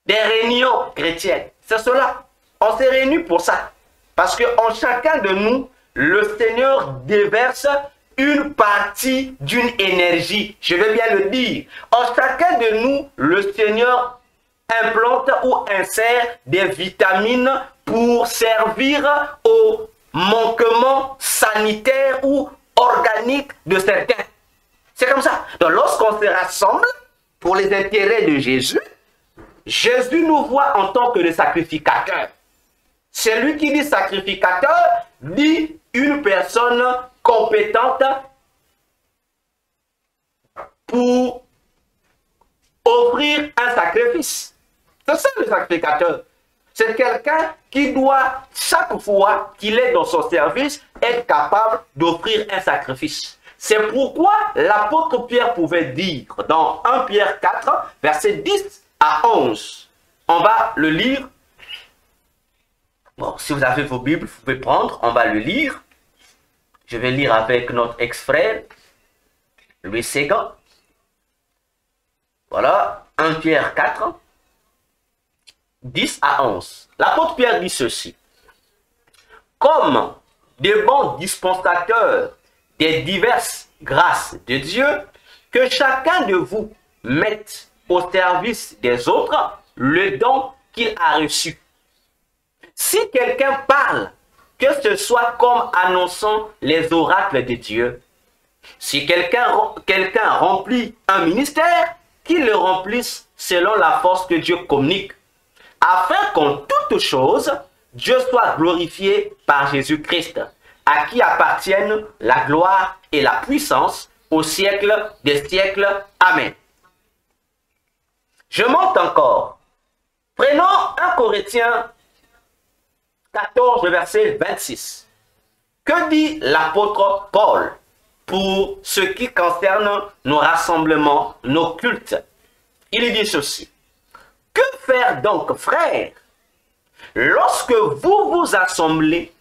des réunions chrétiennes. C'est cela. On s'est réunis pour ça. Parce qu'en chacun de nous, le Seigneur déverse une partie d'une énergie. Je vais bien le dire. En chacun de nous, le Seigneur implante ou insère des vitamines pour servir au manquement sanitaire ou organique de certains. C'est comme ça. Donc lorsqu'on se rassemble pour les intérêts de Jésus, Jésus nous voit en tant que le sacrificateur. Celui qui dit sacrificateur dit une personne compétente pour offrir un sacrifice. C'est ça le sacrificateur. C'est quelqu'un qui doit, chaque fois qu'il est dans son service, être capable d'offrir un sacrifice. C'est pourquoi l'apôtre Pierre pouvait dire dans 1 Pierre 4, versets 10 à 11. On va le lire. Bon, si vous avez vos Bibles, vous pouvez prendre, on va le lire. Je vais lire avec notre ex-frère, Louis Ségan. Voilà, 1 Pierre 4, 10 à 11. L'apôtre Pierre dit ceci. Comme des bons dispensateurs des diverses grâces de Dieu, que chacun de vous mette au service des autres le don qu'il a reçu. Si quelqu'un parle, que ce soit comme annonçant les oracles de Dieu. Si quelqu'un remplit un ministère, qu'il le remplisse selon la force que Dieu communique, afin qu'en toutes choses, Dieu soit glorifié par Jésus-Christ, à qui appartiennent la gloire et la puissance au siècle des siècles. Amen. Je monte encore. Prenons 1 Corinthiens 14, verset 26. Que dit l'apôtre Paul pour ce qui concerne nos rassemblements, nos cultes? Il dit ceci. Que faire donc, frères, lorsque vous vous assemblez,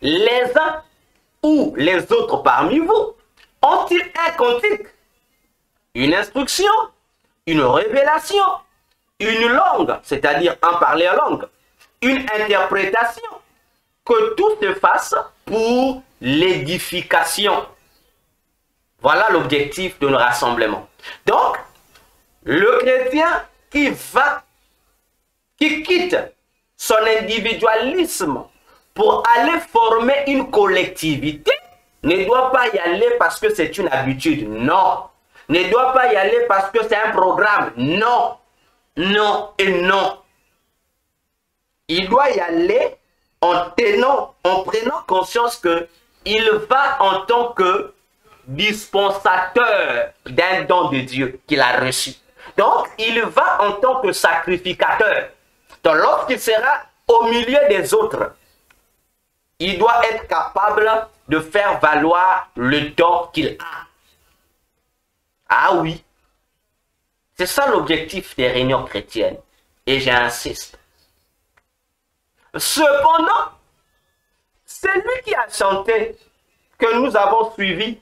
les uns ou les autres parmi vous ont-ils un cantique, une instruction, une révélation, une langue, c'est-à-dire un parler en langue, une interprétation, que tout se fasse pour l'édification. Voilà l'objectif de nos rassemblements. Donc, le chrétien qui quitte son individualisme pour aller former une collectivité, ne doit pas y aller parce que c'est une habitude. Non. Ne doit pas y aller parce que c'est un programme. Non. Non et non. Il doit y aller en prenant conscience qu'il va en tant que dispensateur d'un don de Dieu qu'il a reçu. Donc, il va en tant que sacrificateur. Donc, lorsqu'il sera au milieu des autres, il doit être capable de faire valoir le don qu'il a. Ah oui. C'est ça l'objectif des réunions chrétiennes. Et j'insiste. Cependant, celui qui a chanté, que nous avons suivi,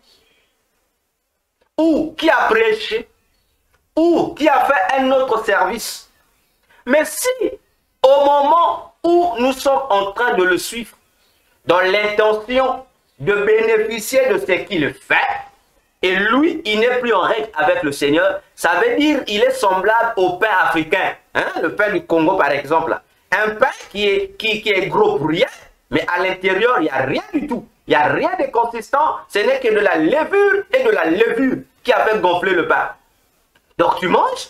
ou qui a prêché, ou qui a fait un autre service, mais si au moment où nous sommes en train de le suivre, dans l'intention de bénéficier de ce qu'il fait, et lui, il n'est plus en règle avec le Seigneur, ça veut dire qu'il est semblable au pain africain, hein? Le pain du Congo par exemple. Un pain qui est gros pour rien, mais à l'intérieur, il n'y a rien du tout. Il n'y a rien de consistant, ce n'est que de la levure et de la levure qui a fait gonfler le pain. Donc tu manges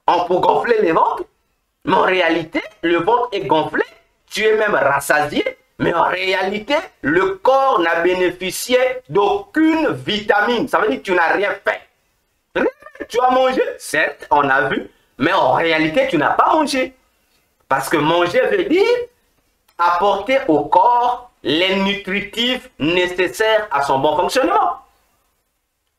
pour gonfler les ventres, mais en réalité, le ventre est gonflé, tu es même rassasié, mais en réalité, le corps n'a bénéficié d'aucune vitamine. Ça veut dire que tu n'as rien fait. Tu as mangé, certes, on a vu, mais en réalité, tu n'as pas mangé. Parce que manger veut dire apporter au corps les nutritifs nécessaires à son bon fonctionnement.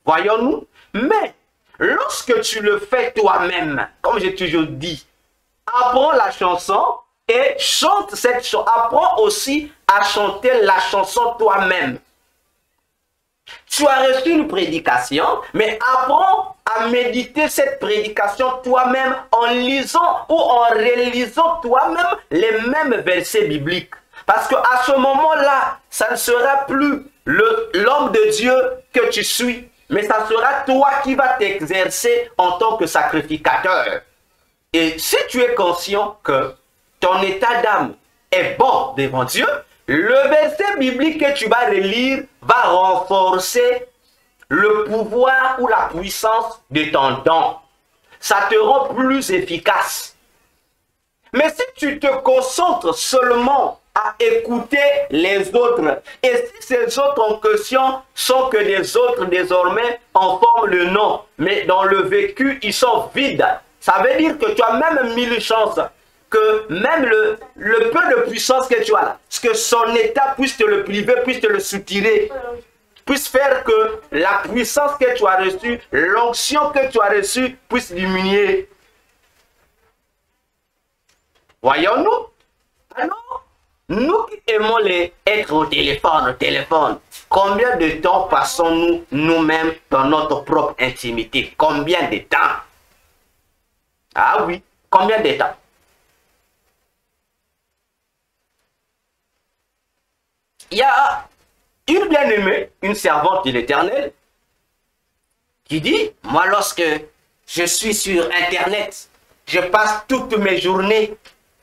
Voyons-nous? Mais lorsque tu le fais toi-même, comme j'ai toujours dit, apprends la chanson et chante cette chanson. Apprends aussi à chanter la chanson toi-même. Tu as reçu une prédication, mais apprends à méditer cette prédication toi-même en lisant ou en relisant toi-même les mêmes versets bibliques. Parce qu'à ce moment-là, ça ne sera plus l'homme de Dieu que tu suis, mais ça sera toi qui vas t'exercer en tant que sacrificateur. Et si tu es conscient que ton état d'âme est bon devant Dieu, le verset biblique que tu vas relire va renforcer le pouvoir ou la puissance de ton don. Ça te rend plus efficace. Mais si tu te concentres seulement à écouter les autres, et si ces autres en question sont que des autres désormais en forme le nom, mais dans le vécu ils sont vides, ça veut dire que tu as même mille chances que même le peu de puissance que tu as là, que son état puisse te le priver, puisse te le soutirer, puisse faire que la puissance que tu as reçue, l'onction que tu as reçue puisse diminuer. Voyons-nous? Alors, nous qui aimons être au téléphone, combien de temps passons-nous nous-mêmes dans notre propre intimité? Combien de temps? Ah oui, combien de temps? Il y a une bien-aimée, une servante de l'Éternel, qui dit, moi lorsque je suis sur Internet, je passe toutes mes journées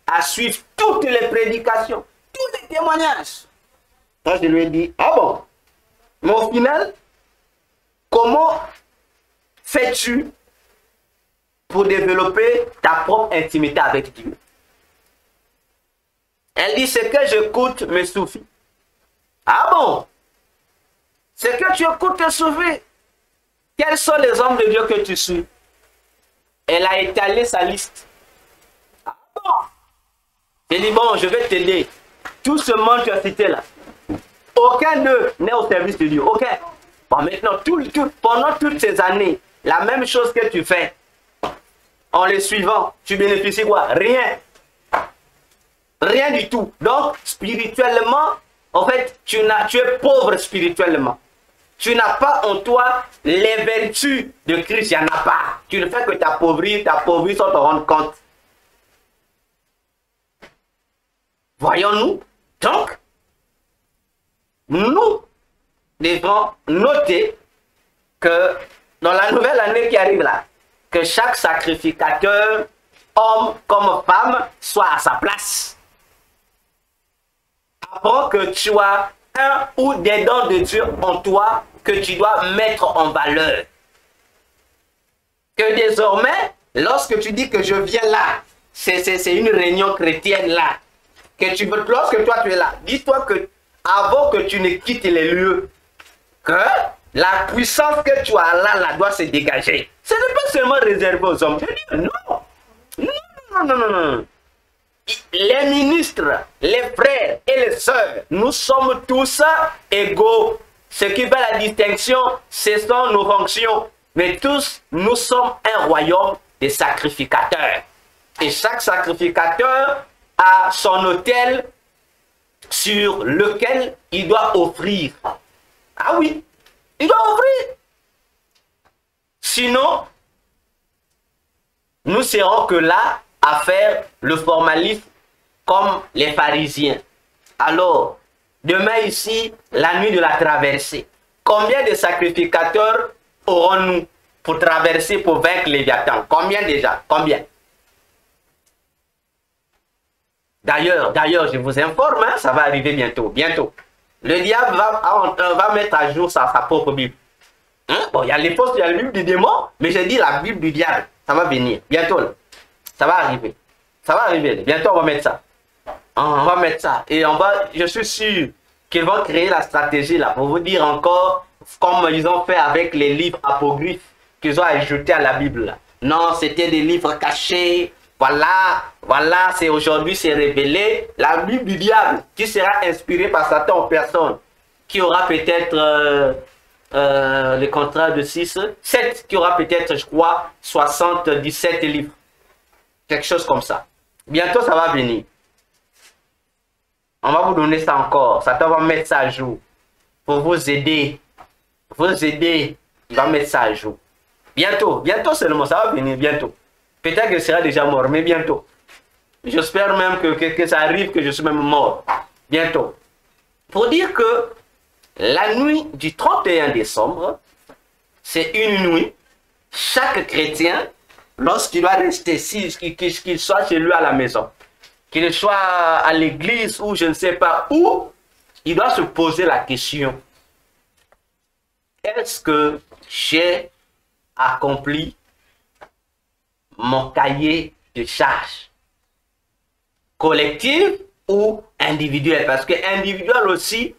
à suivre toutes les prédications, tous les témoignages. Moi je lui ai dit, ah bon? Mais au final, comment fais-tu pour développer ta propre intimité avec Dieu? Elle dit, ce que j'écoute me suffit. Ah bon? Ce que tu écoutes te suffit. Quels sont les hommes de Dieu que tu suis? Elle a étalé sa liste. Ah bon? J'ai dit, bon, je vais t'aider. Tout ce monde que tu as cité là, aucun d'eux n'est au service de Dieu. Aucun. Bon, maintenant, pendant toutes ces années, la même chose que tu fais, en les suivant, tu bénéficies quoi? Rien. Rien du tout. Donc, spirituellement, en fait, tu es pauvre spirituellement. Tu n'as pas en toi les vertus de Christ, il n'y en a pas. Tu ne fais que t'appauvrir sans te rendre compte. Voyons-nous. Donc, nous devons noter que dans la nouvelle année qui arrive là, que chaque sacrificateur, homme comme femme, soit à sa place. Apprends que tu as un ou des dons de Dieu en toi que tu dois mettre en valeur. Que désormais, lorsque tu dis que je viens là, c'est une réunion chrétienne là, lorsque toi tu es là, dis-toi que avant que tu ne quittes les lieux, que la puissance que tu as là doit se dégager. Ce n'est pas seulement réservé aux hommes. Je dis non. Non. Les ministres, les frères et les sœurs, nous sommes tous égaux. Ce qui fait la distinction, ce sont nos fonctions. Mais tous, nous sommes un royaume de sacrificateurs. Et chaque sacrificateur a son autel sur lequel il doit offrir. Ah oui, il doit offrir. Sinon, nous serons que là à faire le formalisme comme les pharisiens. Alors, demain ici, la nuit de la traversée, combien de sacrificateurs aurons-nous pour traverser, pour vaincre les Léviathan? Combien déjà? Combien? D'ailleurs, je vous informe, hein, ça va arriver bientôt. Le diable va mettre à jour sa propre Bible. Hein? Bon, il y a la Bible du démon, mais j'ai dit la Bible du diable. Ça va venir, bientôt. Là. Ça va arriver. Bientôt, on va mettre ça. On va mettre ça. Et je suis sûr qu'ils vont créer la stratégie là pour vous dire encore, comme ils ont fait avec les livres apocryphes qu'ils ont ajoutés à la Bible. Là. Non, c'était des livres cachés. Voilà, c'est aujourd'hui, c'est révélé. La Bible du diable qui sera inspirée par Satan en personne, qui aura peut-être le contrat de 7, qui aura peut-être, je crois, 77 livres. Quelque chose comme ça. Bientôt, ça va venir. On va vous donner ça encore. Satan va mettre ça à jour. Pour vous aider. Il va mettre ça à jour. Bientôt seulement, ça va venir bientôt. Peut-être que je serai déjà mort, mais bientôt. J'espère même que ça arrive, que je suis même mort. Bientôt. Pour dire que La nuit du 31 décembre, c'est une nuit. Chaque chrétien, lorsqu'il doit rester, qu'il soit chez lui à la maison, qu'il soit à l'église ou je ne sais pas où, il doit se poser la question. Est-ce que j'ai accompli mon cahier de charges collective ou individuel? Parce que individuel aussi,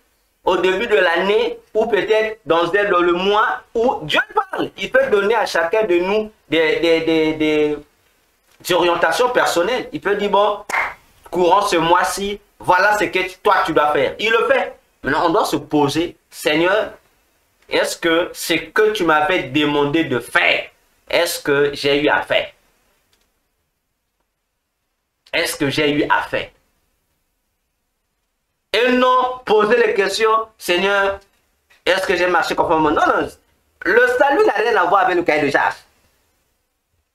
au début de l'année ou peut-être dans le mois où Dieu parle, il peut donner à chacun de nous des orientations personnelles. Il peut dire, bon, courant ce mois-ci, voilà ce que toi tu dois faire. Il le fait. Maintenant, on doit se poser, Seigneur, est-ce que ce que tu m'avais demandé de faire, est-ce que j'ai eu à faire? Est-ce que j'ai eu à faire? Et non poser les questions, Seigneur, est-ce que j'ai marché conformément? Non, non. Le salut n'a rien à voir avec le cahier de charge.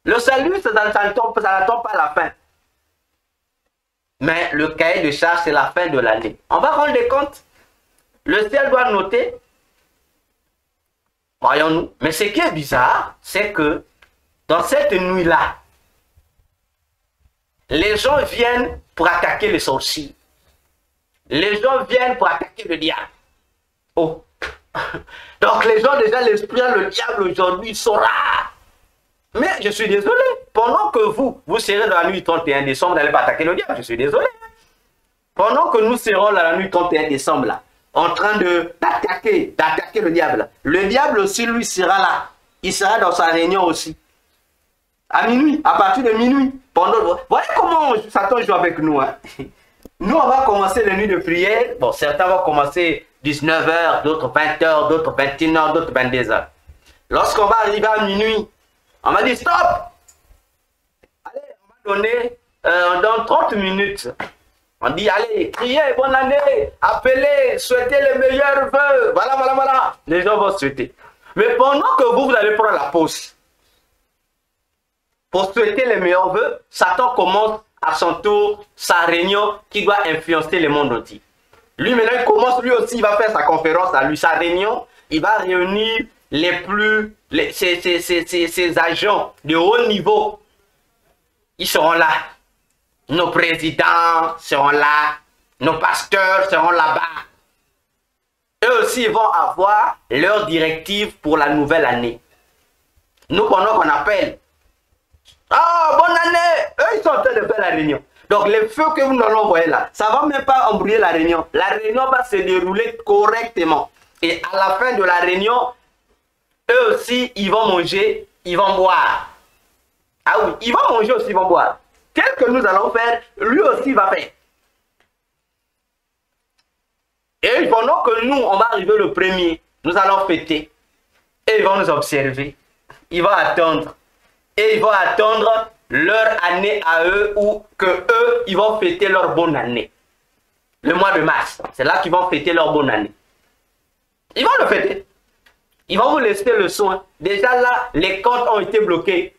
Le salut, ça n'attend pas à la fin. Mais le cahier de charge, c'est la fin de l'année. On va rendre des comptes. Le ciel doit noter. Voyons-nous. Mais ce qui est bizarre, c'est que dans cette nuit-là, les gens viennent pour attaquer les sorciers. Les gens viennent pour attaquer le diable. Oh. Donc les gens, déjà, l'esprit, le diable aujourd'hui saura. Mais je suis désolé. Pendant que vous serez dans la nuit 31 décembre, vous n'allez pas attaquer le diable. Je suis désolé. Pendant que nous serons dans la nuit 31 décembre, là, en train d'attaquer le diable aussi, lui, sera là. Il sera dans sa réunion aussi. À minuit, à partir de minuit. Voyez comment Satan joue avec nous. Hein? Nous, on va commencer les nuits de prière. Bon, certains vont commencer 19h, d'autres 20h, d'autres 21h, d'autres 22h. Lorsqu'on va arriver à minuit, on va dire stop. Allez, on va donner dans 30 minutes. On dit, allez, priez, bonne année, appelez, souhaitez les meilleurs vœux. Voilà, voilà, voilà. Les gens vont souhaiter. Mais pendant que vous allez prendre la pause, pour souhaiter les meilleurs vœux, Satan commence à son tour sa réunion qui doit influencer le monde entier. Lui, maintenant, il commence, lui aussi, il va faire sa conférence à lui, sa réunion. Il va réunir ses agents de haut niveau. Ils seront là. Nos présidents seront là. Nos pasteurs seront là-bas. Eux aussi, ils vont avoir leurs directives pour la nouvelle année. Nous, pendant qu'on appelle, ah, bonne année! Eux, ils sont en train de faire la réunion. Donc, les feux que nous allons voir là, ça ne va même pas embrouiller la réunion. La réunion va se dérouler correctement. Et à la fin de la réunion, eux aussi, ils vont manger, ils vont boire. Ah oui, ils vont manger aussi, ils vont boire. Quel que nous allons faire, lui aussi va faire. Et pendant que nous, on va arriver le premier, nous allons fêter. Et ils vont nous observer. Ils vont attendre. Et ils vont attendre leur année à eux ou que eux, ils vont fêter leur bonne année. Le mois de mars, c'est là qu'ils vont fêter leur bonne année. Ils vont le fêter. Ils vont vous laisser le soin. Déjà là, les comptes ont été bloqués.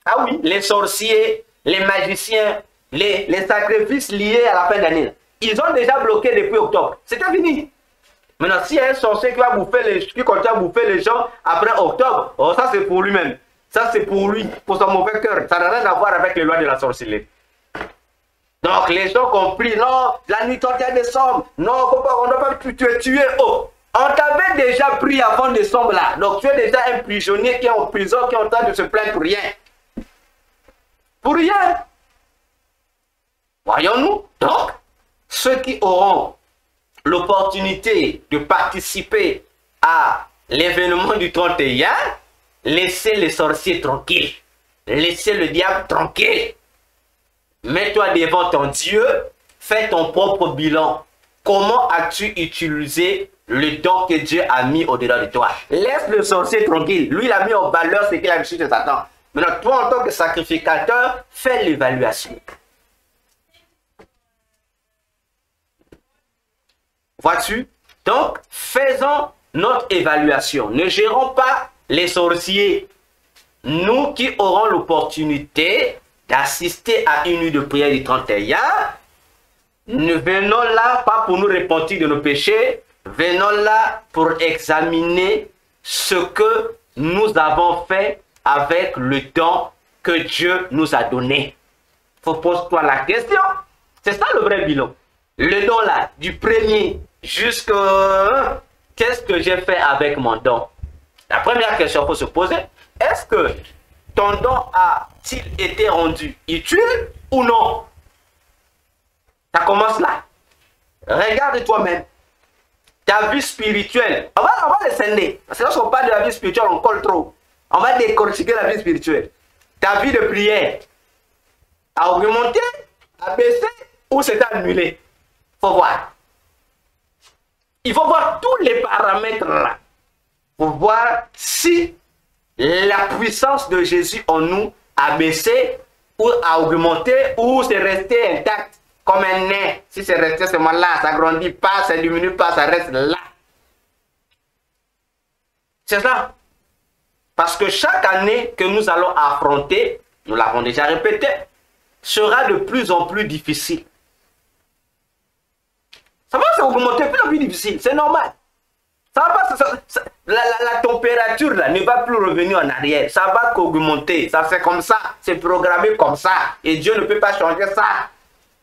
Ah oui, les sorciers, les magiciens, les sacrifices liés à la fin d'année. Ils ont déjà bloqué depuis octobre. C'était fini. Maintenant, s'il y a un sorcier qui va bouffer qui continue à bouffer les gens après octobre, oh, ça c'est pour lui-même. Ça, c'est pour lui, pour son mauvais cœur. Ça n'a rien à voir avec les lois de la sorcellerie. Donc, les gens ont compris, non, la nuit 31 décembre, non, on ne doit pas te tuer. Oh, on t'avait déjà pris avant décembre là. Donc, tu es déjà un prisonnier qui est en prison, qui est en train de se plaindre pour rien. Pour rien. Voyons-nous. Donc, ceux qui auront l'opportunité de participer à l'événement du 31, laissez les sorciers tranquilles. Laissez le diable tranquille. Mets-toi devant ton Dieu. Fais ton propre bilan. Comment as-tu utilisé le don que Dieu a mis au-delà de toi? Laisse le sorcier tranquille. Lui, il a mis en valeur ce qu'il a reçu de Satan. Maintenant, toi, en tant que sacrificateur, fais l'évaluation. Vois-tu? Donc, faisons notre évaluation. Ne gérons pas les sorciers. Nous qui aurons l'opportunité d'assister à une nuit de prière du 31, nous venons là pas pour nous repentir de nos péchés, venons là pour examiner ce que nous avons fait avec le don que Dieu nous a donné. Faut poser-toi la question. C'est ça le vrai bilan. Le don là, du premier jusqu'à qu'est-ce que j'ai fait avec mon don? La première question qu'il faut se poser, est-ce que ton don a-t-il été rendu utile ou non? Ça commence là. Regarde toi-même. Ta vie spirituelle. On va les scinder. Parce que lorsqu'on parle de la vie spirituelle, on colle trop. On va décortiquer la vie spirituelle. Ta vie de prière a augmenté, a baissé ou s'est annulé? Il faut voir. Il faut voir tous les paramètres là. Pour voir si la puissance de Jésus en nous a baissé ou a augmenté ou c'est resté intact comme un nain. Si c'est resté seulement là, ça ne grandit pas, ça ne diminue pas, ça reste là. C'est ça. Parce que chaque année que nous allons affronter, nous l'avons déjà répété, sera de plus en plus difficile. Ça va s'augmenter de plus en plus difficile, c'est normal. Ça va pas, la température là, ne va plus revenir en arrière. Ça va qu'augmenter. Ça c'est comme ça. C'est programmé comme ça. Et Dieu ne peut pas changer ça.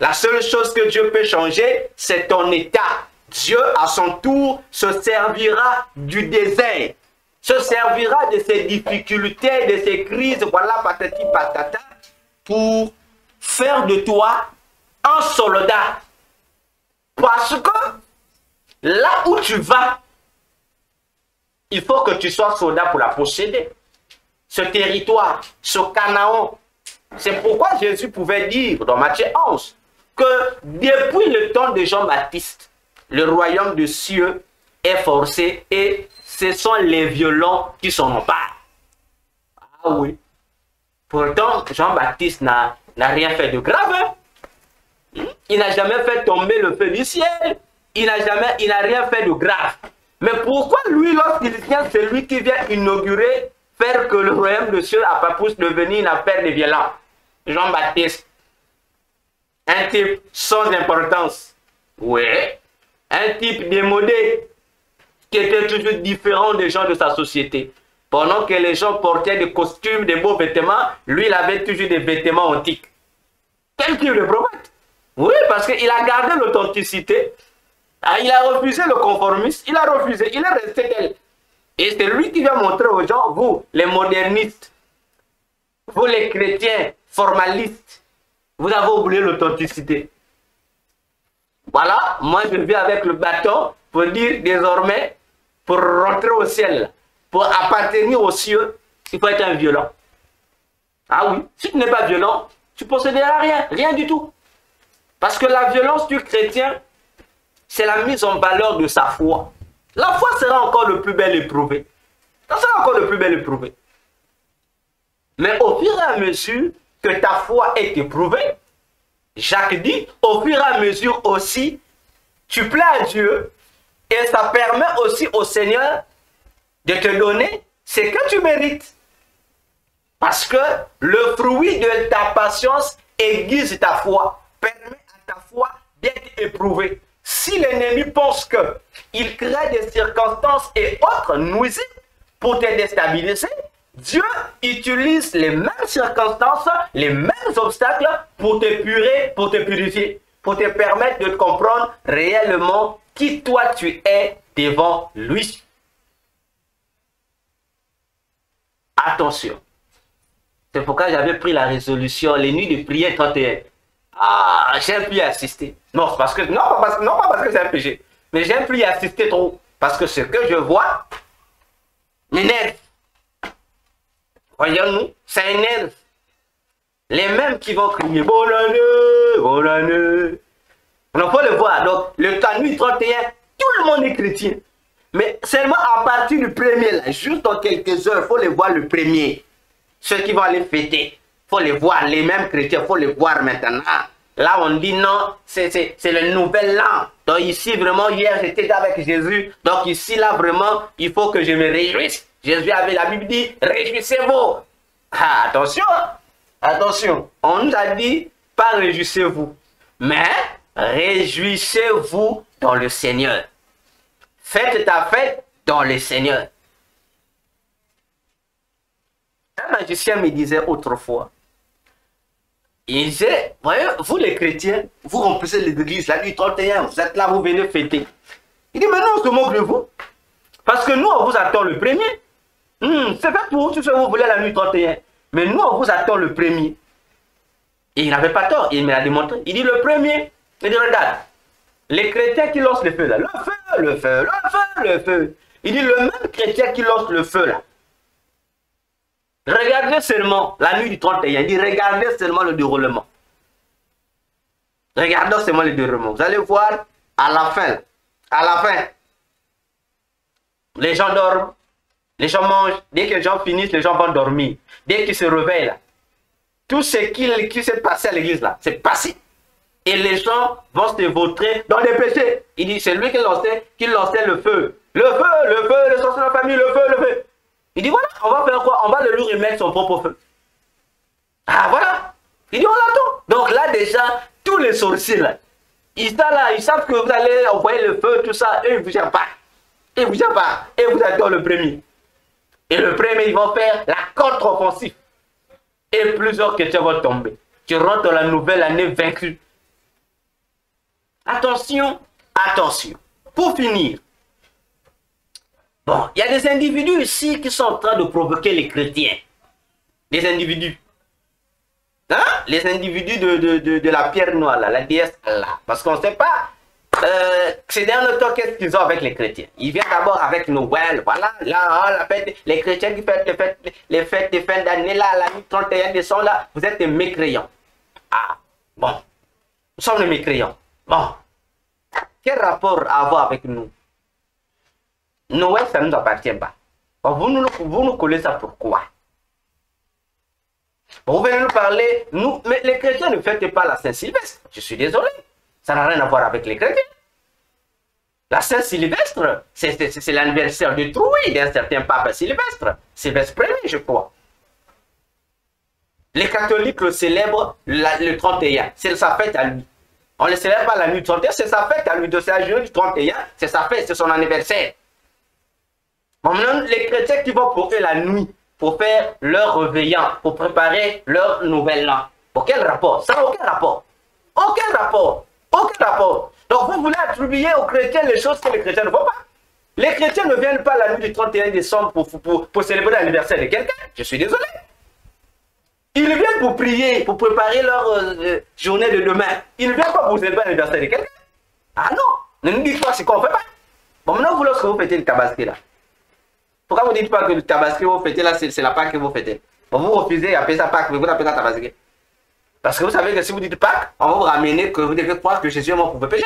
La seule chose que Dieu peut changer, c'est ton état. Dieu, à son tour, se servira du désert. Se servira de ses difficultés, de ses crises, voilà, patati patata, pour faire de toi un soldat. Parce que là où tu vas, il faut que tu sois soldat pour la posséder. Ce territoire, ce Canaan. C'est pourquoi Jésus pouvait dire dans Matthieu 11 que depuis le temps de Jean-Baptiste, le royaume des cieux est forcé et ce sont les violents qui s'en emparent. Ah oui. Pourtant, Jean-Baptiste n'a rien fait de grave. Hein? Il n'a jamais fait tomber le feu du ciel. Il n'a rien fait de grave. Mais pourquoi lui, lorsqu'il vient, c'est lui qui vient inaugurer, faire que le royaume de cieux n'a pas pu devenir une affaire de violents? Jean-Baptiste, un type sans importance. Oui. Un type démodé, qui était toujours différent des gens de sa société. Pendant que les gens portaient des costumes, des beaux vêtements, lui, il avait toujours des vêtements antiques. Quel type de prophète? Oui, parce qu'il a gardé l'authenticité. Il a refusé le conformisme, il a refusé, il est resté tel. Et c'est lui qui vient montrer aux gens, vous, les modernistes, vous, les chrétiens formalistes, vous avez oublié l'authenticité. Voilà, moi je viens avec le bâton pour dire désormais, pour rentrer au ciel, pour appartenir aux cieux, il faut être un violent. Ah oui, si tu n'es pas violent, tu posséderas rien, rien du tout. Parce que la violence du chrétien, c'est la mise en valeur de sa foi. La foi sera encore le plus bel éprouvé. Ça sera encore le plus bel éprouvé. Mais au fur et à mesure que ta foi est éprouvée, Jacques dit, au fur et à mesure aussi, tu plais à Dieu et ça permet aussi au Seigneur de te donner ce que tu mérites. Parce que le fruit de ta patience aiguise ta foi, permet à ta foi d'être éprouvée. Si l'ennemi pense qu'il crée des circonstances et autres nuisibles pour te déstabiliser, Dieu utilise les mêmes circonstances, les mêmes obstacles pour te purer, pour te purifier, pour te permettre de comprendre réellement qui toi tu es devant lui. Attention. C'est pourquoi j'avais pris la résolution, les nuits de prière 31. Ah, j'aime plus y assister. Non, pas parce que c'est un péché. Mais j'aime plus y assister trop. Parce que ce que je vois m'énerve. Voyons-nous, ça énerve. Les mêmes qui vont crier bonne année, bonne année. On peut le voir. Donc, le temps nuit 31, tout le monde est chrétien. Mais seulement à partir du premier, là, juste dans quelques heures, il faut les voir le premier. Ceux qui vont aller fêter, il faut les voir. Les mêmes chrétiens, il faut les voir maintenant. Là, on dit non, c'est le nouvel an. Donc ici, vraiment, hier, j'étais avec Jésus. Donc ici, là, vraiment, il faut que je me réjouisse. Jésus avait la Bible dit, réjouissez-vous. Ah, attention, attention. On nous a dit, pas réjouissez-vous, mais réjouissez-vous dans le Seigneur. Faites ta fête dans le Seigneur. Un magicien me disait autrefois, il disait, voyez, vous les chrétiens, vous remplissez l'église la nuit 31, vous êtes là, vous venez fêter. Il dit, mais non, on se moque de vous. Parce que nous, on vous attend le premier. C'est fait pour vous, tout ce que vous voulez la nuit 31. Mais nous, on vous attend le premier. Et il n'avait pas tort, il me l'a démontré. Il dit le premier, il dit, regarde, les chrétiens qui lancent le feu là, le feu, le feu, le feu, le feu. Il dit, le même chrétien qui lance le feu là, regardez seulement la nuit du 31, il dit, regardez seulement le déroulement. Regardez seulement le déroulement. Vous allez voir, à la fin, les gens dorment, les gens mangent, dès que les gens finissent, les gens vont dormir. Dès qu'ils se réveillent là, tout ce qui s'est passé à l'église là, c'est passé. Et les gens vont se vautrer dans les péchés. Il dit, c'est lui qui lançait le feu. Le feu, le sorcier de la famille, le feu. Il dit, voilà, on va faire quoi? On va lui remettre son propre feu. Ah, voilà. Il dit, on l'attend. Donc là, déjà, tous les sorciers là, ils savent que vous allez envoyer le feu, tout ça, eux, ils vous gèrent pas. Ils vous gèrent pas. Et vous attendent le premier. Et le premier, ils vont faire la contre-offensive. Et plusieurs chrétiens vont tomber. Tu rentres dans la nouvelle année vaincue. Attention, attention. Pour finir, bon, il y a des individus ici qui sont en train de provoquer les chrétiens. Des individus. Hein? Les individus de la pierre noire, là, la déesse là. Parce qu'on ne sait pas. Ces derniers temps, qu'est-ce qu'ils ont avec les chrétiens? Ils viennent d'abord avec Noël, voilà, là, la fête, les chrétiens qui fêtent les fêtes de fin d'année, là, la nuit 31 décembre, là, vous êtes des mécréants. Ah, bon, nous sommes des mécréants. Bon, quel rapport à avoir avec nous? Noël, ça ne nous appartient pas. Bon, vous nous collez ça pourquoi? Bon, vous venez nous parler, mais les chrétiens ne fêtent pas la Saint-Sylvestre. Je suis désolé. Ça n'a rien à voir avec les chrétiens. La Saint-Sylvestre, c'est l'anniversaire de Trouille d'un certain pape Sylvestre. Sylvestre Ier, je crois. Les catholiques le célèbrent le 31. C'est sa fête à lui. On ne le célèbre pas la nuit du 31, c'est sa fête à lui. C'est la journée du 31, c'est sa fête, c'est son anniversaire. Bon, maintenant, les chrétiens qui vont pour eux la nuit, pour faire leur réveillant, pour préparer leur nouvel an. Pour quel rapport? Ça n'a aucun rapport. Aucun rapport. Aucun rapport. Donc vous voulez attribuer aux chrétiens les choses que les chrétiens ne font pas. Les chrétiens ne viennent pas la nuit du 31 décembre pour célébrer l'anniversaire de quelqu'un. Je suis désolé. Ils viennent pour prier, pour préparer leur journée de demain. Ils ne viennent pas pour célébrer l'anniversaire de quelqu'un. Ah non, ne nous dites pas ce qu'on ne fait pas. Bon, maintenant, vous, lorsque vous fêtez le tabaski là, pourquoi vous ne dites pas que le tabaski que vous fêtez là, c'est la Pâque que vous fêtez? Bon, vous refusez d'appeler ça Pâque, mais vous appelez ça tabaski. Parce que vous savez que si vous dites Pâques, on va vous ramener que vous devez croire que Jésus est mort pour vos péchés.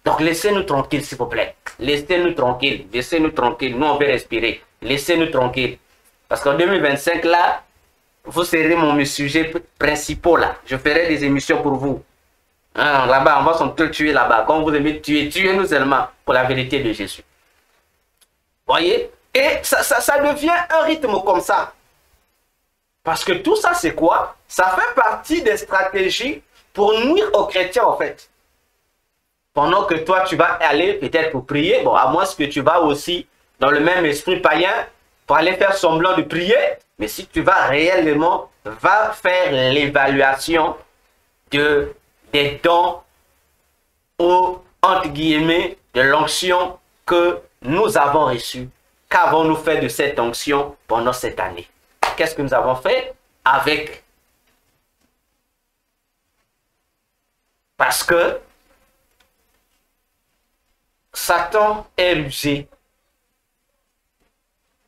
Donc laissez-nous tranquilles, s'il vous plaît. Laissez-nous tranquilles. Laissez-nous tranquilles. Nous, on veut respirer. Laissez-nous tranquilles. Parce qu'en 2025, là, vous serez mon sujet principal, là. Je ferai des émissions pour vous. Hein, là-bas, on va s'entretuer là-bas. Quand vous aimez tuer, tuez-nous seulement pour la vérité de Jésus. Voyez? Et ça devient un rythme comme ça. Parce que tout ça, c'est quoi? Ça fait partie des stratégies pour nuire aux chrétiens, en fait. Pendant que toi, tu vas aller peut-être pour prier, bon, à moins que tu vas aussi dans le même esprit païen pour aller faire semblant de prier. Mais si tu vas réellement, va faire l'évaluation des dons ou, entre guillemets, de l'onction que nous avons reçue. Qu'avons-nous fait de cette onction pendant cette année? Qu'est-ce que nous avons fait avec? Parce que Satan est rusé.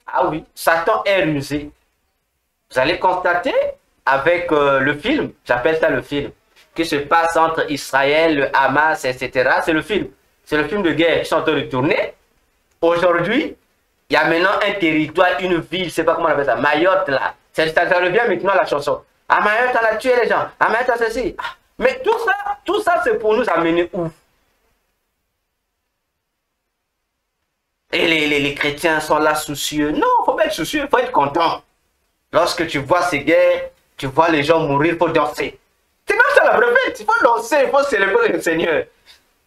Ah oui, Satan est rusé. Vous allez constater avec le film, j'appelle ça le film, qui se passe entre Israël, le Hamas, etc. C'est le film. C'est le film de guerre qui sont en train de tourner. Aujourd'hui, il y a maintenant un territoire, une ville, je ne sais pas comment on appelle ça, Mayotte là. Ça revient maintenant à la chanson. À Mayotte, on a tué les gens. À Mayotte, on a ceci. Mais tout ça, c'est pour nous amener où? Et les chrétiens sont là soucieux. Non, il ne faut pas être soucieux, il faut être content. Lorsque tu vois ces guerres, tu vois les gens mourir, il faut danser. C'est comme ça la vraie fête. Il faut danser, il faut célébrer le Seigneur.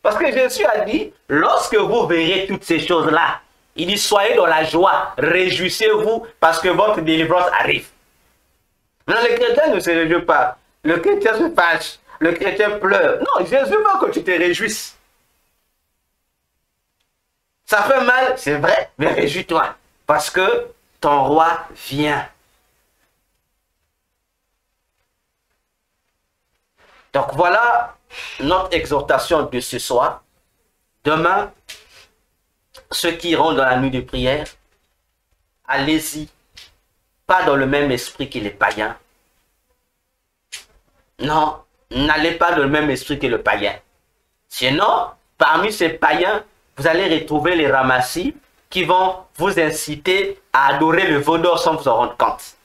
Parce que Jésus a dit, lorsque vous verrez toutes ces choses-là, il dit, soyez dans la joie, réjouissez-vous parce que votre délivrance arrive. Non, le chrétien ne se réjouit pas. Le chrétien se fâche. Le chrétien pleure. Non, Jésus veut que tu te réjouisses. Ça fait mal, c'est vrai, mais réjouis-toi. Parce que ton roi vient. Donc voilà notre exhortation de ce soir. Demain, ceux qui iront dans la nuit de prière, allez-y. Pas dans le même esprit que les païens. Non, n'allez pas dans le même esprit que le païen. Sinon, parmi ces païens, vous allez retrouver les ramassis qui vont vous inciter à adorer le veau d'or sans vous en rendre compte.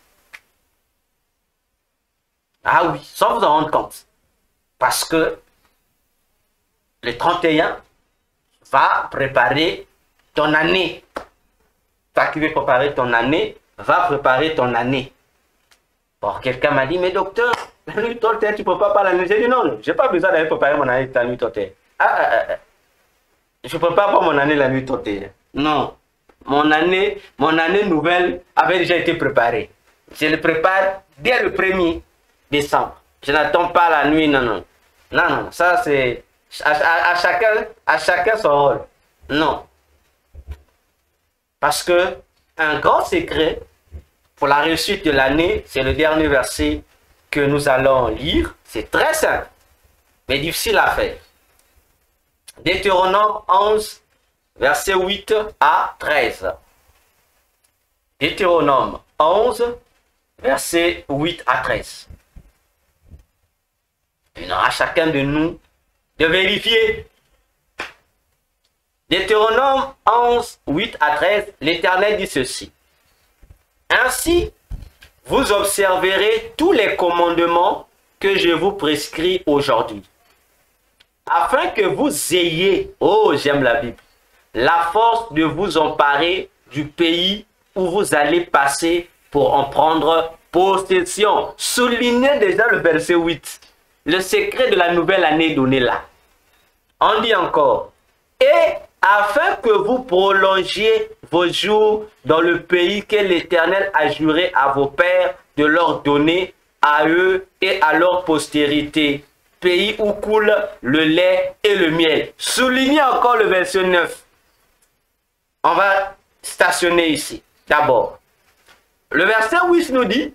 Ah oui, sans vous en rendre compte. Parce que le 31 va préparer ton année. Toi qui veux préparer ton année, va préparer ton année. Bon, quelqu'un m'a dit, mais docteur, la nuit 31, tu ne prépares pas la nuit. J'ai dit non, je n'ai pas besoin d'aller préparer mon année la nuit 31. Je ne prépare pas mon année la nuit 31. Non, mon année nouvelle avait déjà été préparée. Je le prépare dès le 1er décembre. Je n'attends pas la nuit, non, non. Non, non, ça c'est à chacun son rôle. Non. Parce que un grand secret pour la réussite de l'année, c'est le dernier verset que nous allons lire. C'est très simple, mais difficile à faire. Deutéronome 11, verset 8 à 13. Deutéronome 11, verset 8 à 13. Il aura chacun de nous de vérifier. Deutéronome 11, 8 à 13, l'Éternel dit ceci. Ainsi, vous observerez tous les commandements que je vous prescris aujourd'hui, afin que vous ayez, oh j'aime la Bible, la force de vous emparer du pays où vous allez passer pour en prendre possession. Soulignez déjà le verset 8. Le secret de la nouvelle année donnée là. On dit encore. Et afin que vous prolongiez vos jours dans le pays que l'Éternel a juré à vos pères de leur donner à eux et à leur postérité. Pays où coule le lait et le miel. Soulignez encore le verset 9. On va stationner ici. D'abord, le verset 8 nous dit,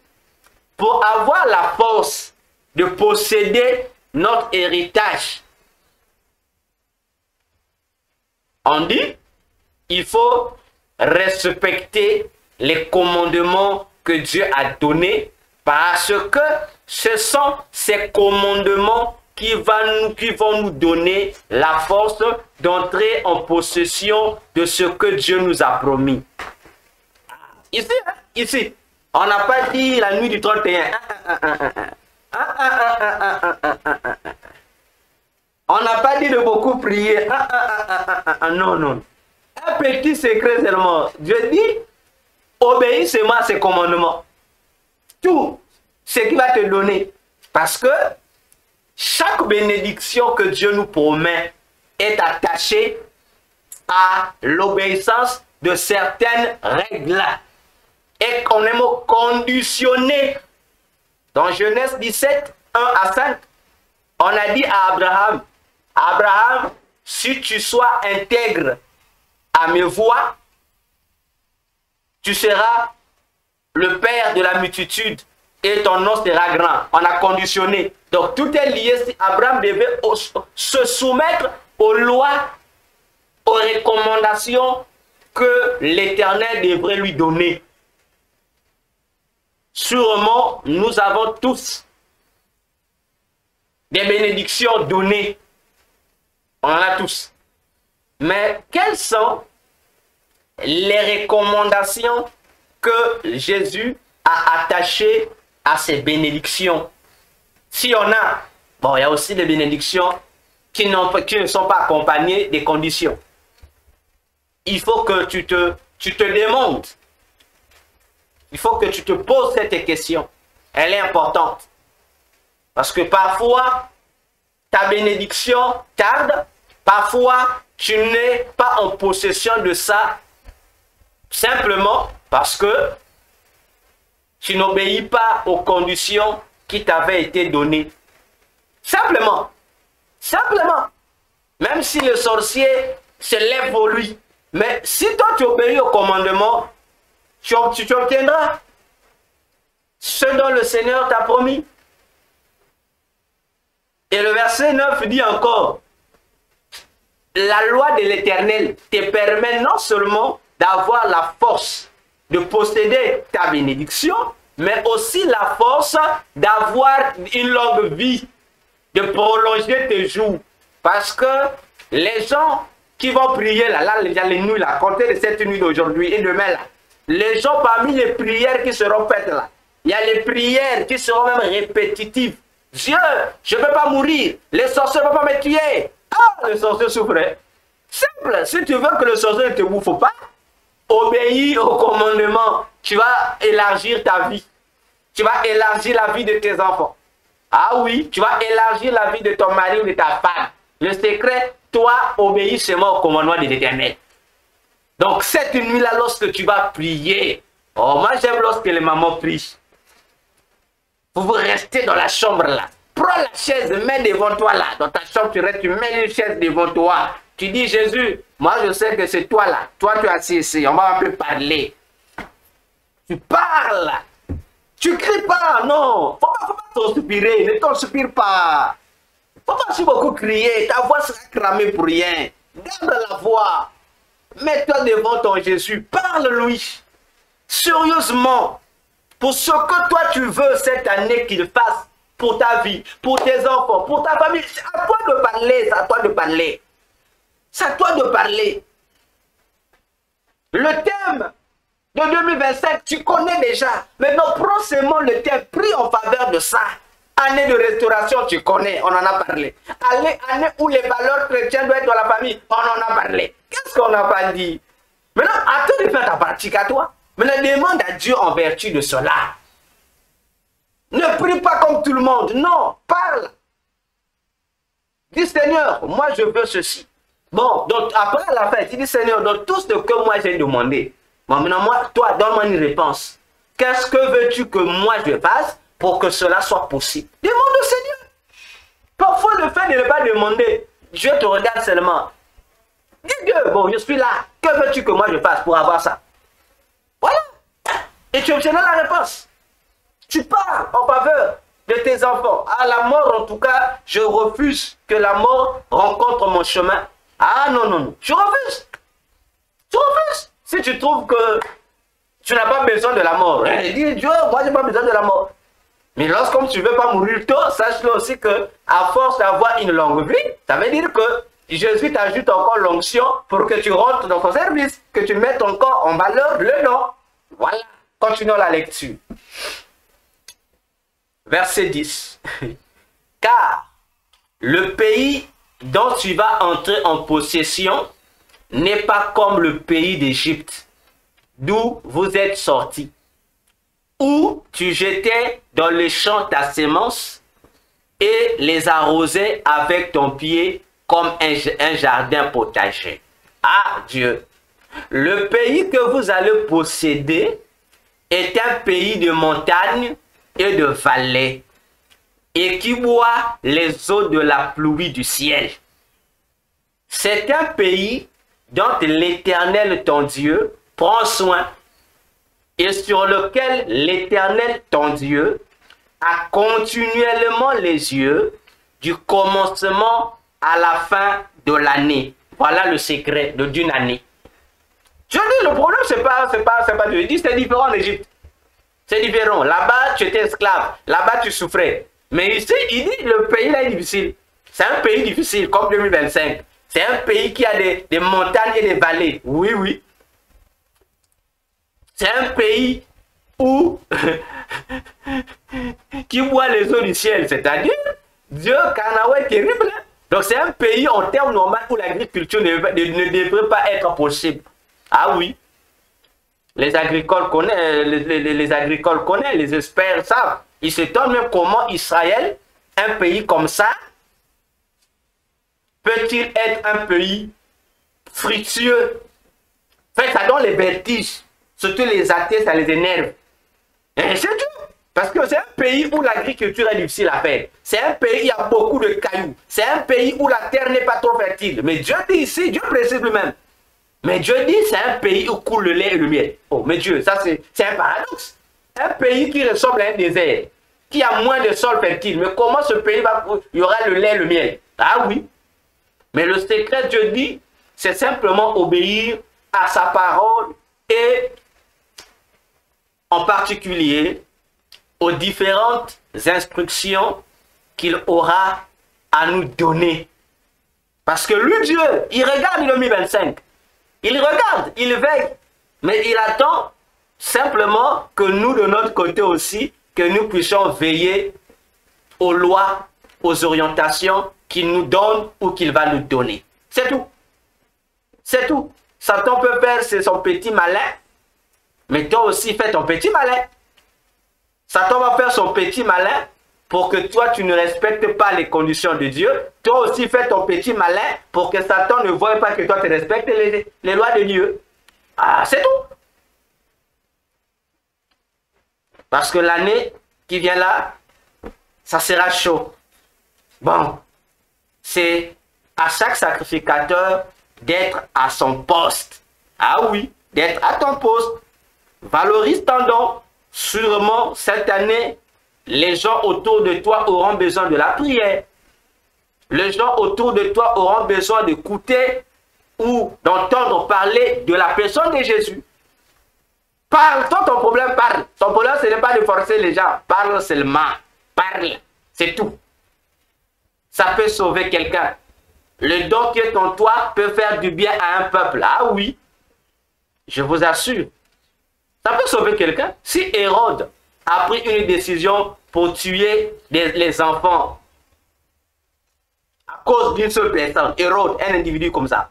pour avoir la force de posséder notre héritage. On dit, il faut respecter les commandements que Dieu a donnés parce que ce sont ces commandements qui vont nous donner la force d'entrer en possession de ce que Dieu nous a promis. Ici, on n'a pas dit la nuit du 31. On n'a pas dit de beaucoup prier. Non, non. Un petit secret seulement. Dieu dit, obéis seulement à ses commandements. Tout ce qu'il va te donner. Parce que chaque bénédiction que Dieu nous promet est attachée à l'obéissance de certaines règles. Et qu'on est conditionné. Dans Genèse 17, 1 à 5, on a dit à Abraham, Abraham, si tu sois intègre à mes voies, tu seras le père de la multitude et ton nom sera grand. On a conditionné. Donc tout est lié. Abraham devait se soumettre aux lois, aux recommandations que l'Éternel devrait lui donner. Sûrement, nous avons tous des bénédictions données. On en a tous. Mais quelles sont les recommandations que Jésus a attachées à ces bénédictions? Si on a, bon, il y a aussi des bénédictions qui ne sont pas accompagnées des conditions. Il faut que tu te demandes. Il faut que tu te poses cette question. Elle est importante. Parce que parfois, ta bénédiction tarde Parfois, tu n'es pas en possession de ça simplement parce que tu n'obéis pas aux conditions qui t'avaient été données. Simplement. Simplement. Même si le sorcier se lève pour lui. Mais si toi tu obéis au commandement, tu obtiendras ce dont le Seigneur t'a promis. Et le verset 9 dit encore, la loi de l'Éternel te permet non seulement d'avoir la force de posséder ta bénédiction, mais aussi la force d'avoir une longue vie, de prolonger tes jours. Parce que les gens qui vont prier là, il y a les nuits là, comptez de cette nuit d'aujourd'hui et demain là, les gens parmi les prières qui seront faites là, il y a les prières qui seront même répétitives. Dieu, je ne peux pas mourir, les sorciers ne peuvent pas me tuer. Ah, les sorciers souffrent. Simple, si tu veux que le sorcier ne te bouffe pas, obéis au commandement, tu vas élargir ta vie. Tu vas élargir la vie de tes enfants. Ah oui, tu vas élargir la vie de ton mari ou de ta femme. Le secret, toi, obéis seulement au commandement de l'Éternel. Donc, cette nuit-là, lorsque tu vas prier, oh, moi j'aime lorsque les mamans prient. Vous restez dans la chambre là. Prends la chaise, mets devant toi là. Dans ta chambre, tu restes, tu mets une chaise devant toi. Tu dis, Jésus, moi je sais que c'est toi là. Toi, tu es assis ici. On va un peu parler. Tu parles. Tu cries pas, non. Faut pas transpirer. Ne transpire pas. Faut pas si beaucoup crier. Ta voix sera cramée pour rien. Garde la voix. Mets-toi devant ton Jésus. Parle-lui. Sérieusement. Pour ce que toi tu veux cette année qu'il fasse pour ta vie, pour tes enfants, pour ta famille. C'est à toi de parler. C'est à toi de parler. C'est à toi de parler. Le thème de 2025, tu connais déjà. Maintenant, prends seulement le thème. Prie en faveur de ça. Année de restauration, tu connais. On en a parlé. Année où les valeurs chrétiennes doivent être dans la famille. On en a parlé. Qu'est-ce qu'on n'a pas dit? Maintenant, attends de faire ta pratique à toi. Maintenant, demande à Dieu en vertu de cela. Ne prie pas comme tout le monde. Non, parle. Dis, Seigneur, moi je veux ceci. Bon, donc après la fête, il dit, Seigneur, dans tout ce que moi j'ai demandé, bon, maintenant, moi, toi, donne-moi une réponse. Qu'est-ce que veux-tu que moi je fasse pour que cela soit possible? Demande au Seigneur. Parfois, le fait de ne pas demander, Dieu te regarde seulement. Dis Dieu, bon, je suis là. Que veux-tu que moi je fasse pour avoir ça? Voilà. Et tu obtiendras la réponse. Tu parles en faveur de tes enfants. À la mort, en tout cas, je refuse que la mort rencontre mon chemin. Ah non, non, non. Tu refuses. Tu refuses. Si tu trouves que tu n'as pas besoin de la mort, dis Dieu, moi je n'ai pas besoin de la mort. Mais lorsque tu ne veux pas mourir tôt, sache-le aussi que à force d'avoir une longue vie, ça veut dire que Jésus t'ajoute encore l'onction pour que tu rentres dans son service, que tu mettes encore en valeur le nom. Voilà. Continuons la lecture. Verset 10. Car le pays dont tu vas entrer en possession n'est pas comme le pays d'Égypte, d'où vous êtes sortis, où tu jetais dans les champs ta sémence et les arrosais avec ton pied comme un jardin potager. Ah Dieu, le pays que vous allez posséder est un pays de montagnes et de vallées et qui boit les eaux de la pluie du ciel. C'est un pays dont l'Éternel ton Dieu prend soin et sur lequel l'Éternel ton Dieu a continuellement les yeux du commencement à la fin de l'année. Voilà le secret d'une année. Je dis, le problème, c'est pas Dieu. Il dit, c'est différent en Égypte. C'est différent. Là-bas, tu étais esclave. Là-bas, tu souffrais. Mais ici, il dit, le pays là est difficile. C'est un pays difficile, comme 2025. C'est un pays qui a des montagnes et des vallées. Oui, oui. C'est un pays où qui boit les eaux du ciel. C'est-à-dire, Dieu, Canaoué est terrible. Donc, c'est un pays en termes normaux où l'agriculture ne devrait pas être possible. Ah oui. Les agricoles connaissent, les agricoles connaissent, les experts savent. Ils se demandent même comment Israël, un pays comme ça, peut-il être un pays fructueux? En fait, ça donne les vertiges. Surtout les athées, ça les énerve. Et c'est tout. Parce que c'est un pays où l'agriculture est difficile à faire. C'est un pays où il y a beaucoup de cailloux. C'est un pays où la terre n'est pas trop fertile. Mais Dieu dit ici, Dieu précise lui-même. Mais Dieu dit c'est un pays où coule le lait et le miel. Oh, mais Dieu, ça c'est un paradoxe. Un pays qui ressemble à un désert, qui a moins de sol fertile. Mais comment ce pays il y aura le lait et le miel? Ah oui. Mais le secret, Dieu dit, c'est simplement obéir à sa parole et en particulier aux différentes instructions qu'il aura à nous donner. Parce que lui, Dieu, il regarde le 2025. Il regarde, il veille. Mais il attend simplement que nous, de notre côté aussi, que nous puissions veiller aux lois, aux orientations qu'il nous donne ou qu'il va nous donner. C'est tout. C'est tout. Satan peut faire son petit malin, mais toi aussi fais ton petit malin. Satan va faire son petit malin pour que toi tu ne respectes pas les conditions de Dieu. Toi aussi fais ton petit malin pour que Satan ne voie pas que toi tu respectes les lois de Dieu. Ah, c'est tout. Parce que l'année qui vient là, ça sera chaud. Bon, c'est à chaque sacrificateur d'être à son poste. Ah oui, d'être à ton poste. Valorise ton don. Sûrement, cette année, les gens autour de toi auront besoin de la prière. Les gens autour de toi auront besoin d'écouter ou d'entendre parler de la personne de Jésus. Parle, toi ton problème, parle. Ton problème, ce n'est pas de forcer les gens. Parle seulement. Parle. C'est tout. Ça peut sauver quelqu'un. Le don qui est en toi peut faire du bien à un peuple. Ah oui. Je vous assure. Ça peut sauver quelqu'un. Si Hérode a pris une décision pour tuer les enfants à cause d'une seule personne, Hérode, un individu comme ça.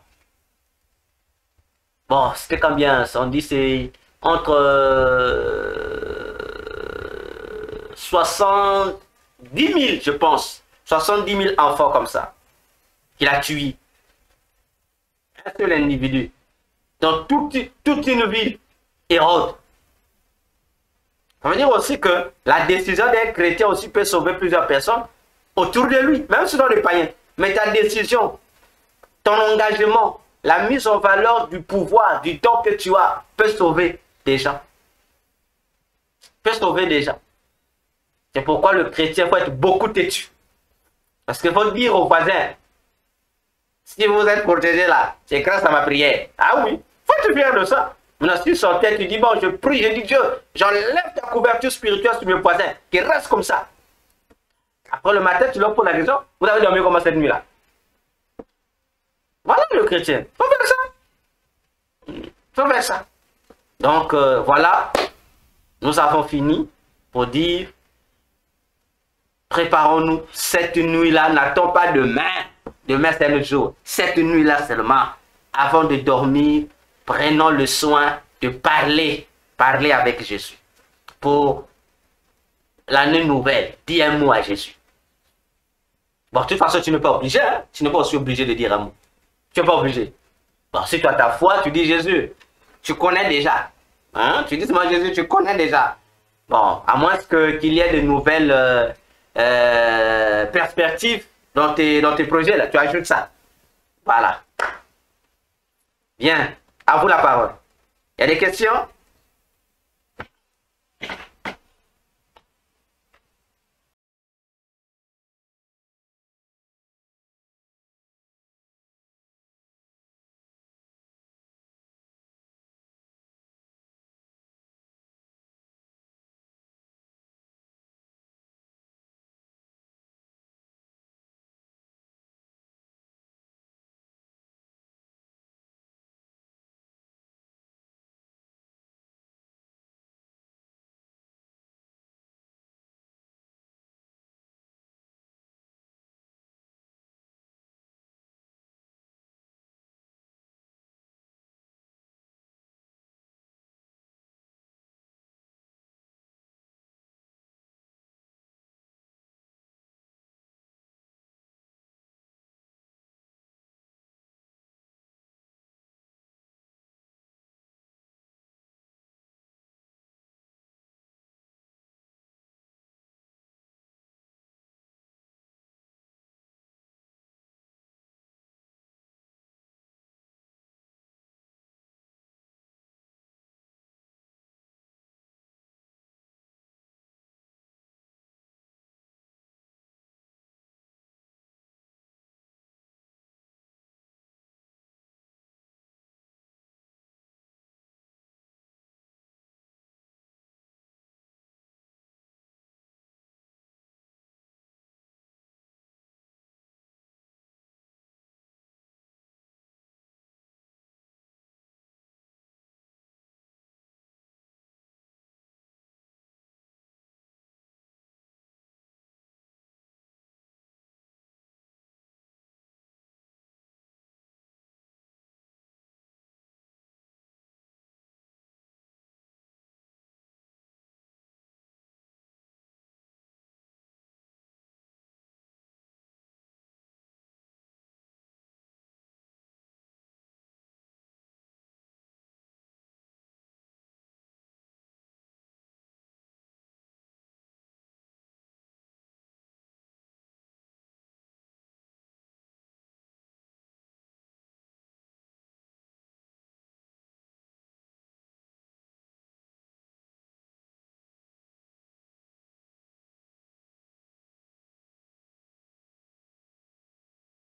Bon, c'était combien? On dit c'est entre 70 000, je pense. 70 000 enfants comme ça. Qu'il a tué. Un seul individu. Dans toute une ville, Hérode. Ça veut dire aussi que la décision d'un chrétien aussi peut sauver plusieurs personnes autour de lui, même si dans les païens. Mais ta décision, ton engagement, la mise en valeur du pouvoir, du don que tu as, peut sauver des gens. Peut sauver des gens. C'est pourquoi le chrétien faut être beaucoup têtu. Parce qu'il faut dire aux voisins, si vous êtes protégé là, c'est grâce à ma prière. Ah oui, faut te fier de ça. Maintenant, si tu sortais, tu dis, bon, je prie, je dis, Dieu, j'enlève ta couverture spirituelle sur mes voisins, qui reste comme ça. Après le matin, tu leur poses la question, vous avez dormi comment cette nuit-là? Voilà le chrétien. Faut faire ça. Faut faire ça. Donc, voilà, nous avons fini pour dire, préparons-nous cette nuit-là, n'attends pas demain. Demain, c'est le jour. Cette nuit-là seulement, avant de dormir, prenons le soin de parler avec Jésus. Pour l'année nouvelle, dis un mot à Jésus. Bon, de toute façon, tu n'es pas obligé, hein? Tu n'es pas aussi obligé de dire un mot. Tu n'es pas obligé. Bon, si tu as ta foi, tu dis Jésus, tu connais déjà. Hein? Tu dis moi Jésus, tu connais déjà. Bon, à moins qu'il y ait de nouvelles perspectives dans tes projets, là, tu ajoutes ça. Voilà. Bien. À vous la parole. Il y a des questions?